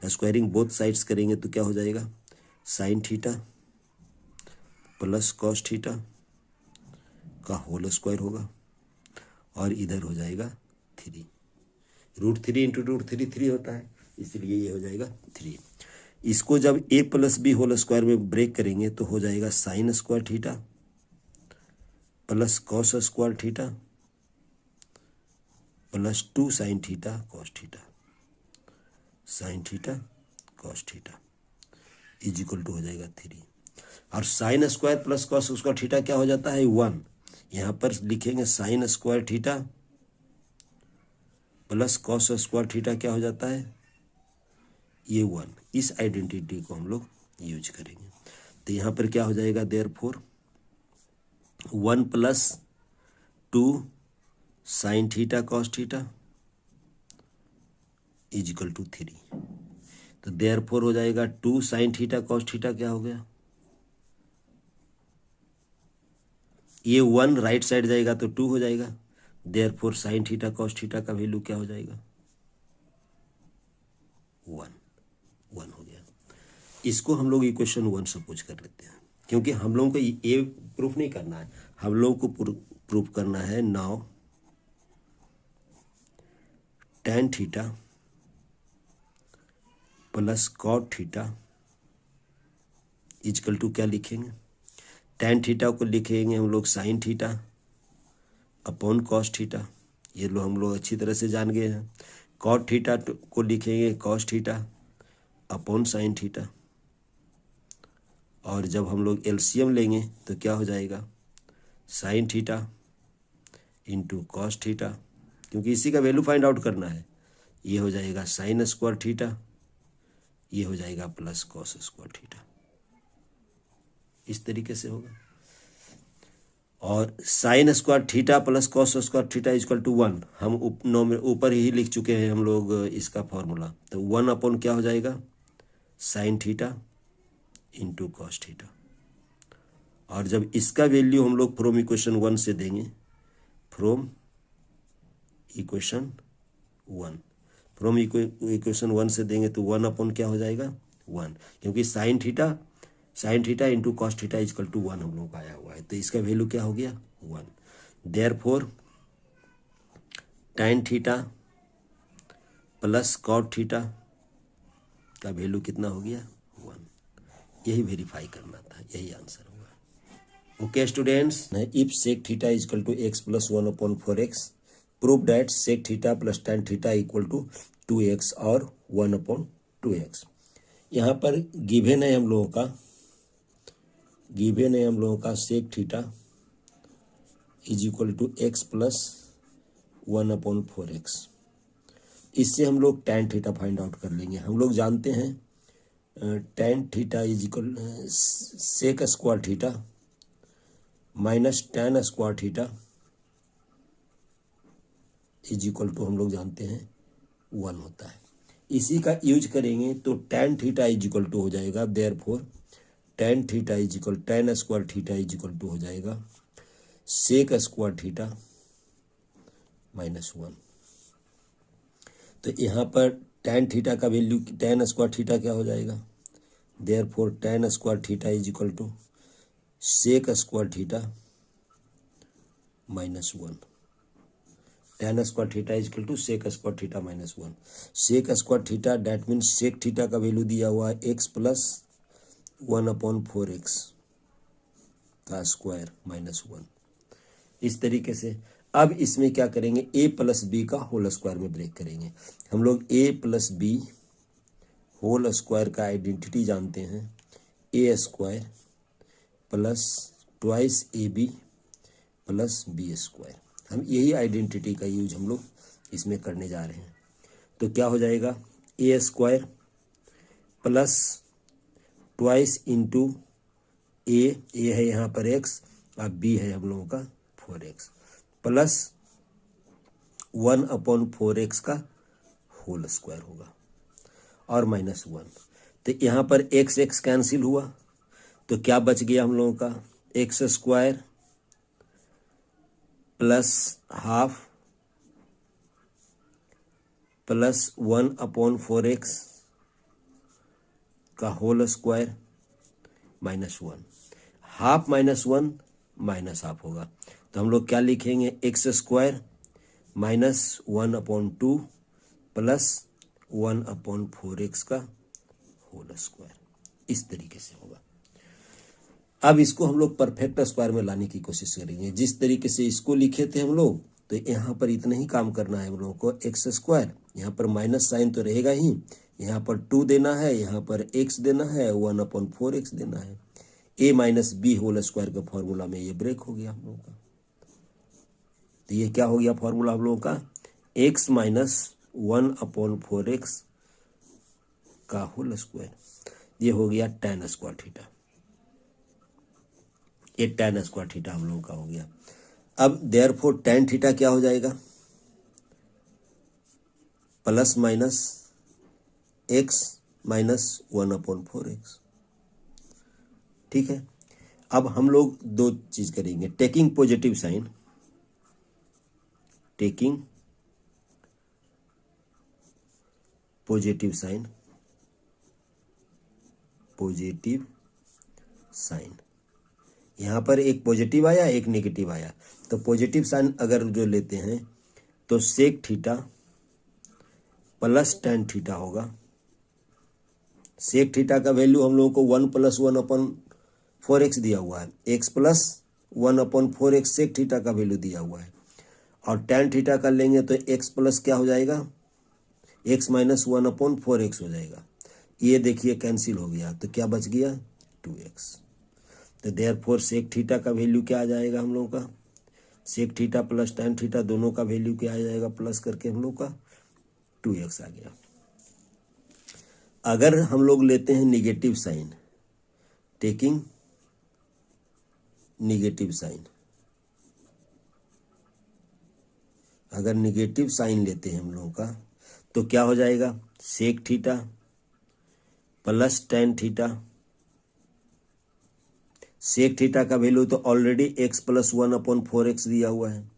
Speaker 1: स्क्वायरिंग बोथ साइड्स करेंगे तो क्या हो जाएगा sign theta plus cos theta का होल स्क्वायर होगा और इधर हो जाएगा 3। √3 इंटू √3 3 होता है, इसलिए ये हो जाएगा 3। इसको जब a plus B whole square में ब्रेक करेंगे तो हो जाएगा sine square theta plus cos square theta plus 2 sine theta cos theta, sine theta cos theta is equal to हो जाएगा 3। और sine square plus cos square theta क्या हो जाता है 1। यहाँ पर लिखेंगे sine square theta plus cos square theta क्या हो जाता है ये 1। इस आइडेंटिटी को हम लोग यूज करेंगे। तो यहाँ पर क्या हो जाएगा therefore 1 plus 2 sine theta cos theta is equal to 3। तो देयरफॉर हो जाएगा 2 साइन थीटा कॉस थीटा क्या हो गया, ये 1 राइट साइड जाएगा तो 2 हो जाएगा। Therefore sign theta cos theta का वैल्यू क्या हो जाएगा 1 हो गया। इसको हम लोग इक्वेशन 1 सपोज कर लेते हैं, क्योंकि हम लोगों को ये प्रूफ नहीं करना है, हम लोगों को प्रूफ करना है now tan theta plus cot theta is equal to क्या लिखेंगे tan थीटा को लिखेंगे हम लोग sine theta upon cos theta, ये लो हम लोग अच्छी तरह से जान गए हैं। कॉट थीटा को लिखेंगे cos theta upon sine theta, और जब हम लोग एलसीएम लेंगे तो क्या हो जाएगा sign theta into cos theta, क्योंकि इसी का वैल्यू फाइंड आउट करना है। ये हो जाएगा साइन स्क्वायर थीटा, ये हो जाएगा प्लस कॉस स्क्वायर थीटा, इस तरीके से होगा। और sine square theta plus cos square theta equal to 1, हम ऊपर ही लिख चुके हैं हम लोग इसका फॉर्मूला। तो 1 अपॉन क्या हो जाएगा, sign theta into cos theta. और जब इसका वैल्यू हम लोग फ्रॉम इक्वेशन 1 से देंगे, फ्रॉम इक्वेशन 1 से देंगे तो 1 अपॉन क्या हो जाएगा, 1, क्योंकि sine theta into cos theta equal to 1 हम लोग का आया हुआ है। तो इसका वैल्यू क्या हो गया, 1। Therefore tan theta plus cot theta का वैल्यू कितना हो गया, 1। यही वेरीफाई करना था, यही आंसर होगा। Okay students, if sec theta equal to x plus 1 upon 4x, prove that sec theta plus tan theta equal to 2x और 1 अपॉन 2x। यहाँ पर गिवन है हम लोगों का sec theta is equal to x plus 1 upon 4x। इससे हम लोग tan थीटा फाइंड आउट कर लेंगे। हम लोग जानते हैं tan theta is equal sec square theta minus tan square theta is equal to हम लोग जानते हैं 1 होता है। इसी का यूज करेंगे तो tan theta is equal to हो जाएगा, therefore tan theta is equal tan square theta is equal to हो जाएगा सेक स्क्वायर थीटा माइनस 1। तो यहाँ पर tan थीटा का वैल्यू tan स्क्वायर थीटा क्या हो जाएगा, therefore tan square theta is equal to sec square theta minus 1। tan square theta is equal to sec square theta minus 1। Sec square theta that means sec theta का value दिया हुआ है x plus 1 upon 4x का square minus 1। इस तरीके से अब इसमें क्या करेंगे, a प्लस बी का होल स्क्वायर में ब्रेक करेंगे। हम लोग a plus B whole square का आइडेंटिटी जानते हैं, a square plus twice AB plus B square. हम यही आइडेंटिटी का यूज हम लोग इसमें करने जा रहे हैं। तो क्या हो जाएगा, a square plus twice into A है यहाँ पर x और b है हम लोगों का 4x प्लस 1 अपॉन 4x का होल स्क्वायर होगा और माइनस 1। तो यहाँ पर x कैंसिल हुआ तो क्या बच गया हम लोगों का, x square plus half plus 1 upon 4x का whole square minus 1। Half minus 1 minus half होगा तो हम लोग क्या लिखेंगे, x square minus 1 upon 2 plus 1 upon 4x का होल स्क्वायर। इस तरीके से होगा। अब इसको हम लोग परफेक्ट स्क्वायर में लाने की कोशिश करेंगे। जिस तरीके से इसको लिखे थे हम लोग, तो यहाँ पर इतना ही काम करना है हम लोगों को, एक्स स्क्वायर, यहाँ पर माइनस साइन तो रहेगा ही, यहाँ पर 2 देना है, यहाँ पर x देना है, 1 अपॉन 4x देना है। a minus b whole square के फॉर्मूला में ये ब्रेक हो गया हम लोगों का। तो ये क्या हो गया फॉर्मूला हम लोगों का, x माइनस 1 अपॉन 4x का होल स्क्वायर। ये हो गया tan स्क्वायर थीटा। ये tan स्क्वायर थीटा हम लोगों का हो गया। अब देयरफॉर tan थीटा क्या हो जाएगा, plus minus x minus 1 upon 4x। ठीक है। अब हम लोग दो चीज करेंगे, taking positive sign, taking positive sign, positive sign. यहाँ पर एक पॉजिटिव आया एक नेगेटिव आया, तो पॉजिटिव साइन अगर जो लेते हैं तो sec theta plus tan theta होगा। सेक थीटा का वैल्यू हम लोगों को 1 प्लस 1 अपॉन 4x दिया हुआ है, x plus 1 upon 4x sec theta का वैल्यू दिया हुआ है। और tan थीटा का लेंगे तो x प्लस क्या हो जाएगा, x माइनस 1 अपॉन 4x हो जाएगा। ये देखिए कैंसिल हो गया तो क्या बच गया, 2x। तो देयरफॉर सेक थीटा का वैल्यू क्या आ जाएगा हम लोगों का, sec theta plus tan theta दोनों का वैल्यू क्या आ जाएगा, प्लस करके हम लोग का 2x आ गया। अगर हम लोग लेते हैं negative sign, taking negative sign, अगर निगेटिव साइन लेते हैं हम लोगों का तो क्या हो जाएगा, sec theta plus tan theta. Sec theta का वैल्यू तो ऑलरेडी x प्लस 1/4x दिया हुआ है,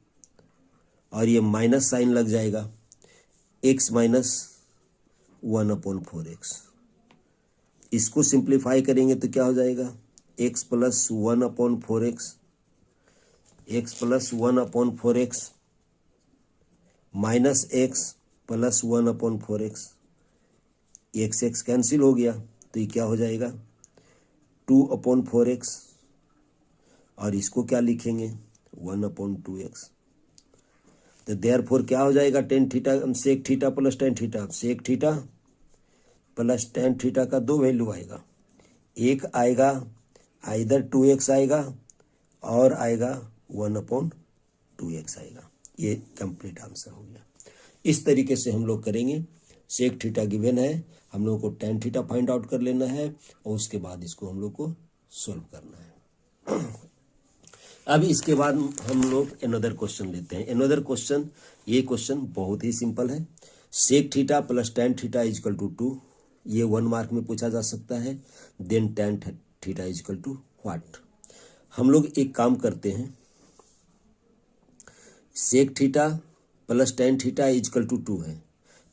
Speaker 1: और ये माइनस साइन लग जाएगा, x माइनस 1/4x। इसको सिंप्लीफाई करेंगे तो क्या हो जाएगा, x plus 1/4x, x plus 1/4x minus x plus 1/4x, x cancel हो गया तो ये क्या हो जाएगा 2/4x, और इसको क्या लिखेंगे 1/2x। तो देयरफॉर क्या हो जाएगा tan theta sec theta plus tan theta, sec theta plus tan theta का दो वैल्यू आएगा, एक आएगा आइदर 2x आएगा और आएगा 1/2x आएगा। ये कंप्लीट आंसर हो गया। इस तरीके से हम लोग करेंगे। सेक थीटा गिवन है, हम लोग को टेन थीटा फाइंड आउट कर लेना है और उसके बाद इसको हम लोग को सॉल्व करना है। अब इसके बाद हम लोग अनदर क्वेश्चन लेते हैं। अनदर क्वेश्चन, ये क्वेश्चन बहुत ही सिंपल है। Sec theta plus tan theta is equal to 2, ये 1 मार्क में पूछा जा सकता है। Then tan theta is equal to what. हम लोग एक काम करते हैं, sec theta plus tan theta is equal to 2 है,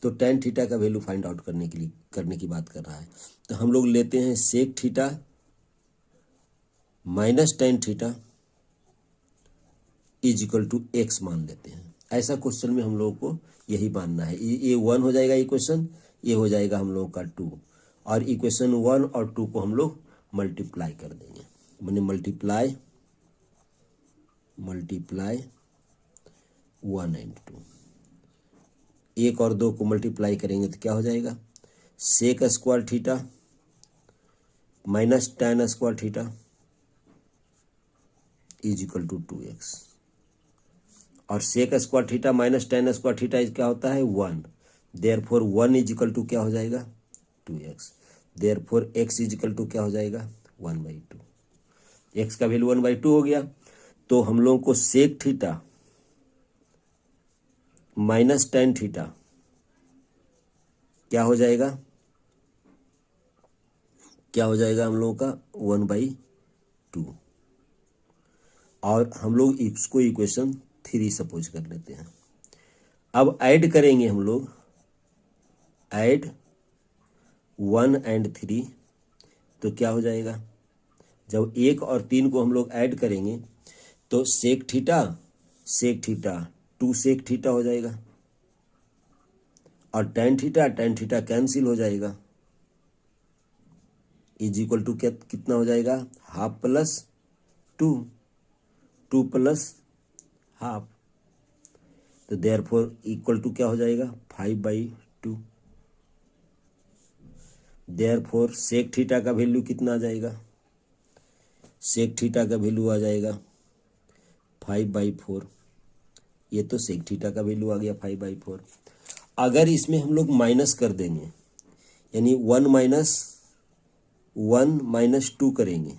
Speaker 1: तो टेन थीटा का वैल्यू फाइंड आउट करने की बात कर रहा है। तो हम लोग लेते हैं sec theta minus tan theta is equal to x मान लेते हैं। ऐसा क्वेश्चन में हम लोगों को यही मानना है। ये 1 हो जाएगा इक्वेशन, ये हो जाएगा हम लोगों का 2, और इक्वेशन 1 और 2 को हम लोग मल्टीप्लाई कर देंगे। मैंने मल्टीप्लाई 1 एंड 2, 1 और 2 को मल्टीप्लाई करेंगे तो क्या हो जाएगा, sec square theta minus tan square theta is equal to 2x, और sec square theta minus tan square theta क्या होता है 1। देयरफॉर 1 इज इक्वल टू क्या हो जाएगा 2x। Therefore x is equal to क्या हो जाएगा 1/2। x का वैल्यू 1/2 हो गया। तो हम लोगों को sec theta minus tan theta क्या हो जाएगा, हम लोगों का 1/2, और हम लोग इसको इक्वेशन 3 सपोज कर लेते हैं। अब ऐड करेंगे हम लोग, ऐड 1 एंड 3, तो क्या हो जाएगा, जब 1 और 3 को हम लोग ऐड करेंगे तो सेक थीटा 2 सेक थीटा हो जाएगा, और टेन थीटा कैंसिल हो जाएगा, इज इक्वल टू कितना हो जाएगा, हाफ प्लस 2 प्लस हाफ। तो देयरफॉर इक्वल टू क्या हो जाएगा 5/2। देयरफॉर सेक थीटा का वैल्यू कितना आ जाएगा, सेक थीटा का वैल्यू आ जाएगा 5/4। ये तो सेक थीटा का वैल्यू आ गया 5/4। अगर इसमें हम लोग माइनस कर देंगे, यानी 1 माइनस 2 करेंगे,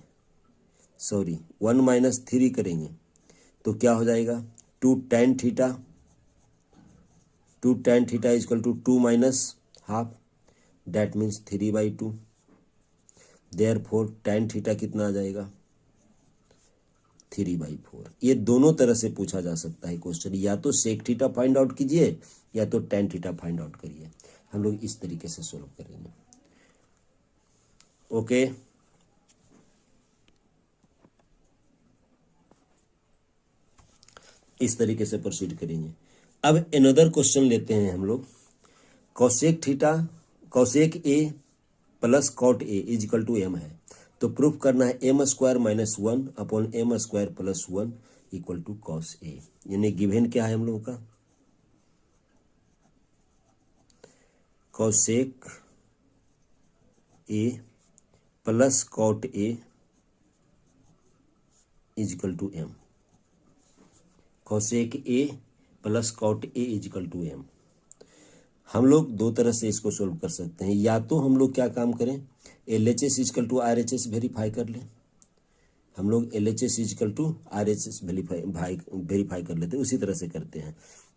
Speaker 1: 1 माइनस 3 करेंगे, तो क्या हो जाएगा 2 tan theta is equal to 2 minus half, that means 3/2। Therefore tan theta कितना आ जाएगा 3/4। ये दोनों तरह से पूछा जा सकता है क्वेश्चन, या तो सेक थीटा फाइंड आउट कीजिए या तो टेन थीटा फाइंड आउट करिए। हम लोग इस तरीके से सोल्व करेंगे। ओके, इस तरीके से प्रोसीड करेंगे। अब अनदर क्वेश्चन लेते हैं हम लोग, cosec A plus cot A is equal to M है, तो प्रूफ करना है m² - 1 upon m² + 1 equal to cos A. यानी गिवन क्या है हम लोगों का, cosec A plus cot A is equal to M. Cosec A plus cot A is equal to M. हम लोग दो तरह से इसको सोल्व कर सकते हैं। या तो हम लोग क्या काम करें, LHS is equal to RHS verify कर लें। हम लोग LHS is equal to RHS verify कर लेते हैं, उसी तरह से करते हैं।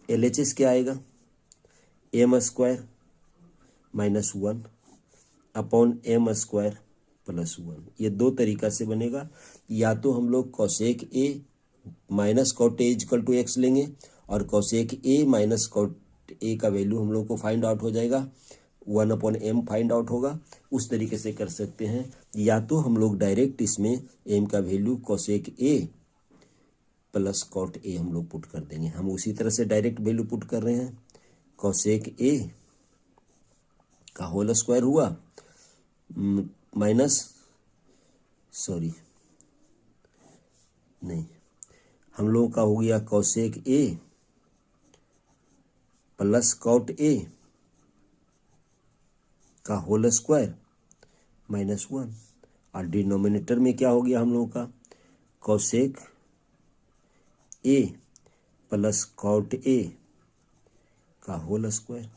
Speaker 1: LHS क्या आएगा, m square minus 1 upon m square plus 1। ये दो तरीका से बनेगा, या तो हम लोग cosec A minus cot A equal to x लेंगे और cosec A minus cot A का वैल्यू हम लोग को फाइंड आउट हो जाएगा, 1 अपॉन एम फाइंड आउट होगा, उस तरीके से कर सकते हैं। या तो हम लोग डायरेक्ट इसमें एम का value cosec A plus cot A हम लोग पुट कर देंगे। हम उसी तरह से डायरेक्ट वैल्यू पुट कर रहे हैं, कॉसेक ए का होल स्क्वायर हुआ माइनस हम लोगों का हो गया cosec A plus cot A का होल स्क्वायर माइनस 1, और डिनोमिनेटर में क्या हो गया हम लोगों का, cosec A plus cot A का होल स्क्वायर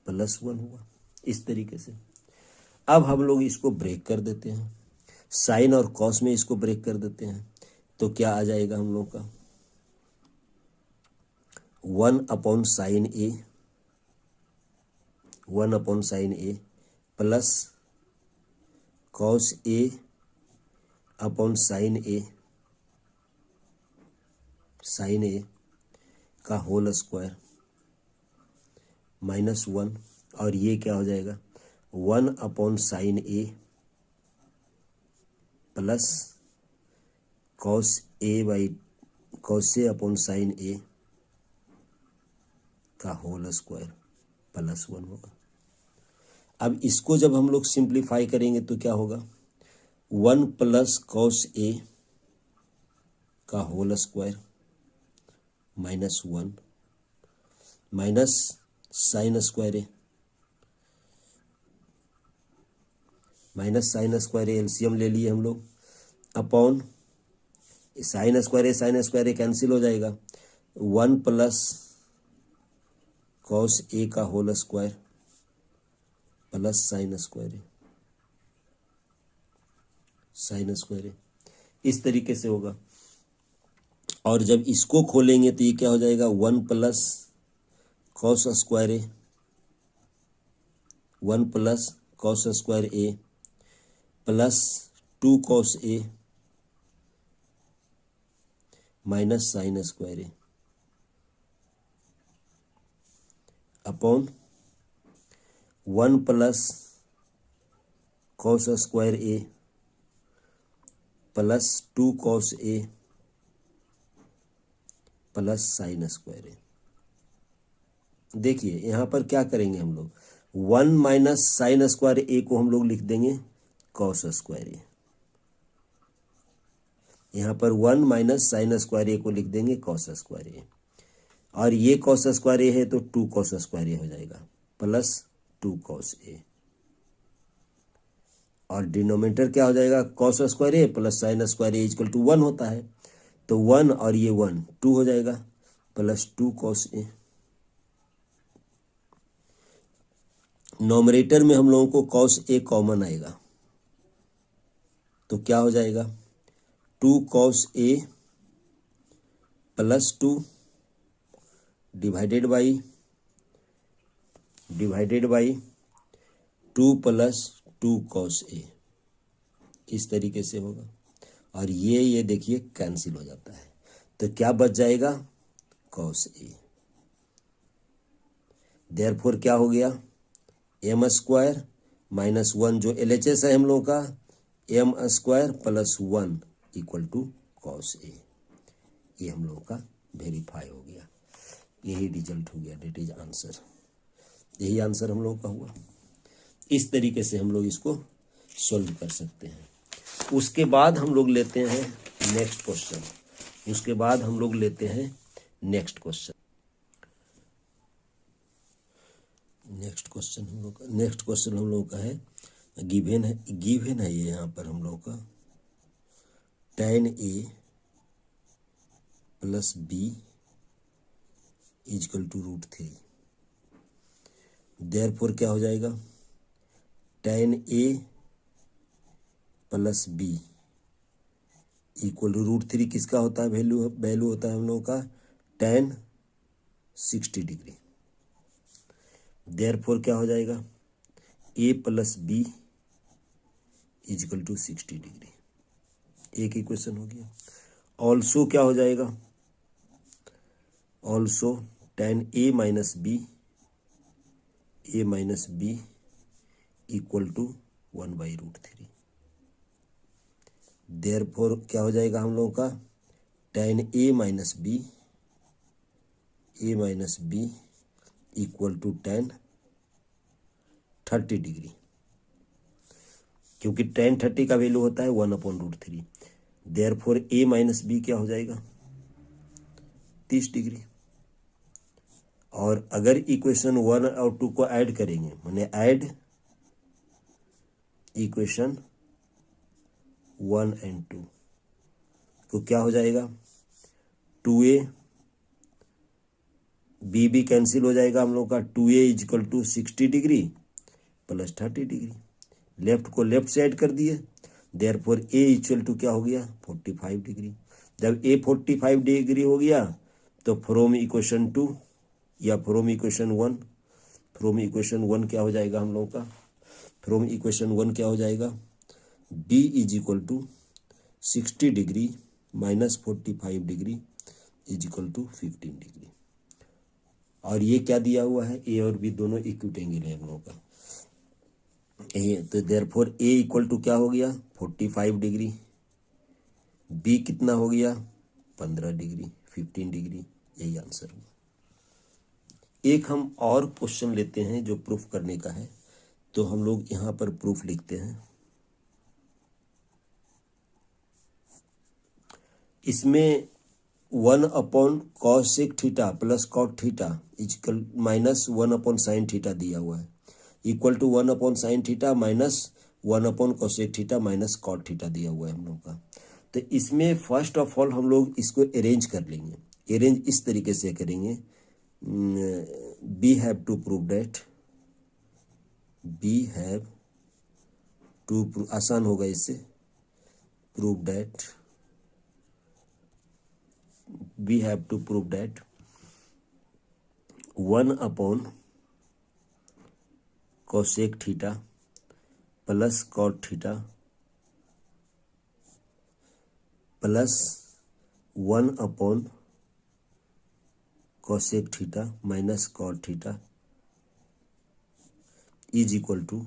Speaker 1: प्लस 1 हुआ। इस तरीके से अब हम लोग इसको ब्रेक कर देते हैं, साइन और कॉस में इसको ब्रेक कर देते हैं, तो क्या आ जाएगा हम लोग का, 1 upon sine A, 1 upon sine A plus cos A upon sine ए का होल स्क्वायर माइनस 1, और ये क्या हो जाएगा, 1 upon sine A plus cos A upon sine ए का होल स्क्वायर प्लस 1 होगा। अब इसको जब हम लोग सिंप्लीफाई करेंगे तो क्या होगा, 1 प्लस कॉस ए का whole square minus 1 minus sine square A LCM ले लिए हम लोग, upon sine square A cancel हो जाएगा, 1 प्लस कॉस ए का whole square plus sine square A, इस तरीके से होगा। और जब इसको खोलेंगे तो ये क्या हो जाएगा, 1 plus cos square A, 1 plus cos square A plus 2 cos A minus sine square A upon 1 plus cos square A plus 2 cos A plus sine square ए। देखिए यहाँ पर क्या करेंगे हम लोग, 1 माइनस साइन स्क्वायर ए को हम लोग लिख देंगे कॉस स्क्वायर ए, यहाँ पर 1 माइनस साइन स्क्वायर ए को लिख देंगे कॉस स्क्वायर ए, और ये कॉस स्क्वायर ए है तो 2 कॉस स्क्वायर ए हो जाएगा प्लस 2 कॉस ए, और डिनोमिनेटर क्या हो जाएगा, cos square A plus sine square A equal to 1 होता है, तो 1 और ये 1 2 हो जाएगा प्लस 2 कॉस ए। नॉमिनेटर में हम लोगों को कॉस ए कॉमन आएगा, तो क्या हो जाएगा, 2 cos A plus 2 divided by 2 plus 2 cos A, इस तरीके से होगा। और ये देखिए कैंसिल हो जाता है, तो क्या बच जाएगा, कॉस ए। देयरफॉर क्या हो गया, एम स्क्वायर माइनस 1 जो LHS है हम लोगों का, M square plus 1 equal to cos A. ये हम लोगों का वेरीफाई हो गया, यही रिजल्ट हो गया, डेट इज आंसर, यही आंसर हम लोगों का हुआ। इस तरीके से हम लोग इसको सॉल्व कर सकते हैं। उसके बाद हम लोग लेते हैं नेक्स्ट क्वेश्चन, नेक्स्ट क्वेश्चन हम लोग का है, गिवन है ये यहाँ पर हम लोग का tan a plus b equal to √3। Therefore क्या हो जाएगा, tan a plus b equal to √3 किसका होता है, वैल्यू होता है हम लोगों का tan 60 डिग्री। देयरफॉर क्या हो जाएगा, A plus B is equal to 60 degree. एक इक्वेशन हो गया। ऑल्सो क्या हो जाएगा, also tan A minus B equal to 1/√3। Therefore क्या हो जाएगा हम लोगों का, tan A minus B equal to tan 30 degree, क्योंकि tan 30 का वैल्यू होता है 1/√3। देयरफॉर ए माइनस बी क्या हो जाएगा, 30 डिग्री। और अगर इक्वेशन 1 और 2 को ऐड करेंगे, माने ऐड इक्वेशन 1 एंड 2, तो क्या हो जाएगा, 2a बी कैंसिल हो जाएगा हम लोग का, 2a is equal to 60 degree plus 30 degree. Left को लेफ्ट से ऐड कर दिए, देयरफॉर a इक्वल टू क्या हो गया, 45 डिग्री। जब a 45 डिग्री हो गया तो फ्रॉम इक्वेशन 2 या फ्रॉम इक्वेशन 1 क्या हो जाएगा हम लोग का, फ्रॉम इक्वेशन 1 क्या हो जाएगा, b is equal to 60 degree minus 45 degree is equal to 15 degree. और ये क्या दिया हुआ है, ए और बी दोनों इक्विट एंगल है हम लोगों का। तो देयरफॉर ए इक्वल टू क्या हो गया, 45 डिग्री, बी कितना हो गया, 15 डिग्री, 15 डिग्री। यही आंसर हुआ। एक हम और क्वेश्चन लेते हैं जो प्रूफ करने का है, तो हम लोग यहां पर प्रूफ लिखते हैं। इसमें 1/cos theta plus cot theta equal minus 1/sin theta दिया हुआ है, equal to 1/sin theta minus 1/cos theta minus cot theta दिया हुआ है हम लोग का। तो इसमें फर्स्ट ऑफ ऑल हम लोग इसको अरेंज कर लेंगे। अरेंज इस तरीके से करेंगे, वी हैव टू आसान होगा इससे, prove that we have to prove that 1/cosec theta plus cot theta plus 1/cosec theta minus cot theta is equal to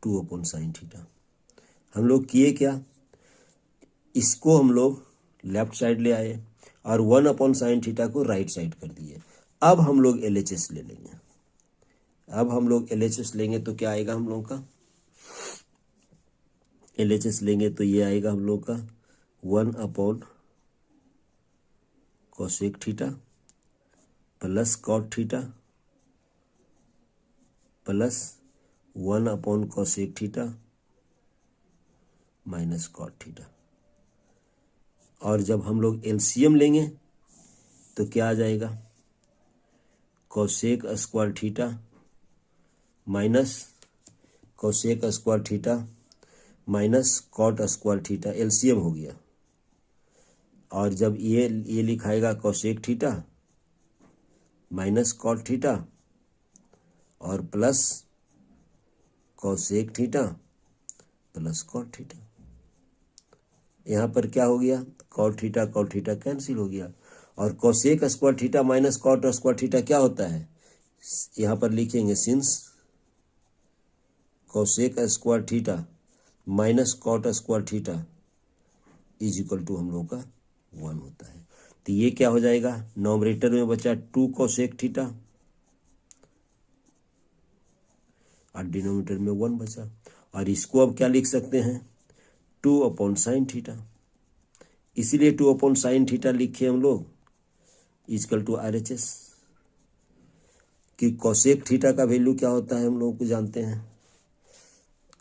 Speaker 1: 2/sin theta। हम लोग किए क्या, इसको हम लोग लेफ्ट साइड ले आए और 1/sin थीटा को राइट साइड कर दिए। अब हम लोग LHS ले लेंगे। अब हम लोग LHS लेंगे तो क्या आएगा हम लोग का, LHS लेंगे तो ये आएगा हम लोग का 1/cosec theta plus cot theta plus 1/cosec theta minus cot theta. और जब हम लोग LCM लेंगे तो क्या आ जाएगा, cosec square theta minus cosec square theta minus cot square theta, LCM हो गया। और जब ये लिखाएगा cosec theta minus cot theta और plus cosec theta plus cot theta. यहाँ पर क्या हो गया, कॉट थीटा कैंसिल हो गया। और cosec square theta minus cot square theta क्या होता है, यहाँ पर लिखेंगे since cosec square theta minus cot square theta is equal to हम लोग का 1 होता है। तो ये क्या हो जाएगा, नॉमरेटर में बचा 2 कोसेक थीटा और डिनोमिनेटर में 1 बचा। और इसको अब क्या लिख सकते हैं, 2/sin थीटा। इसीलिए 2/sin थीटा लिखे हम लोग इक्वल टू RHS, कि कोसेक थीटा का वैल्यू क्या होता है हम लोग को जानते हैं,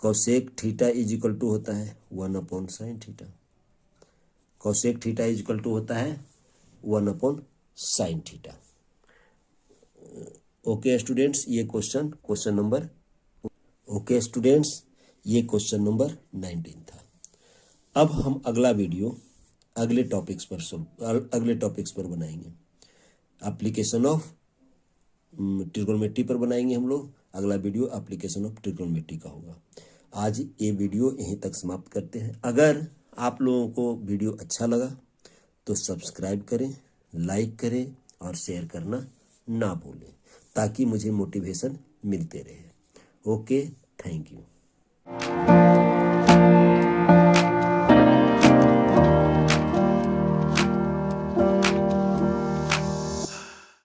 Speaker 1: cosec theta is equal to होता है 1/sin theta. Cosec theta is equal to होता है 1/sin थीटा। ओके स्टूडेंट्स, ये क्वेश्चन नंबर 19 था। अब हम अगला वीडियो अगले टॉपिक्स पर बनाएंगे, एप्लीकेशन ऑफ ट्रिग्नोमेट्री पर बनाएंगे हम लोग। अगला वीडियो एप्लीकेशन ऑफ ट्रिग्नोमेट्री का होगा। आज ये वीडियो यहीं तक समाप्त करते हैं। अगर आप लोगों को वीडियो अच्छा लगा तो सब्सक्राइब करें, लाइक करें और शेयर करना ना भूलें, ताकि मुझे मोटिवेशन मिलते रहे। Okay, thank you.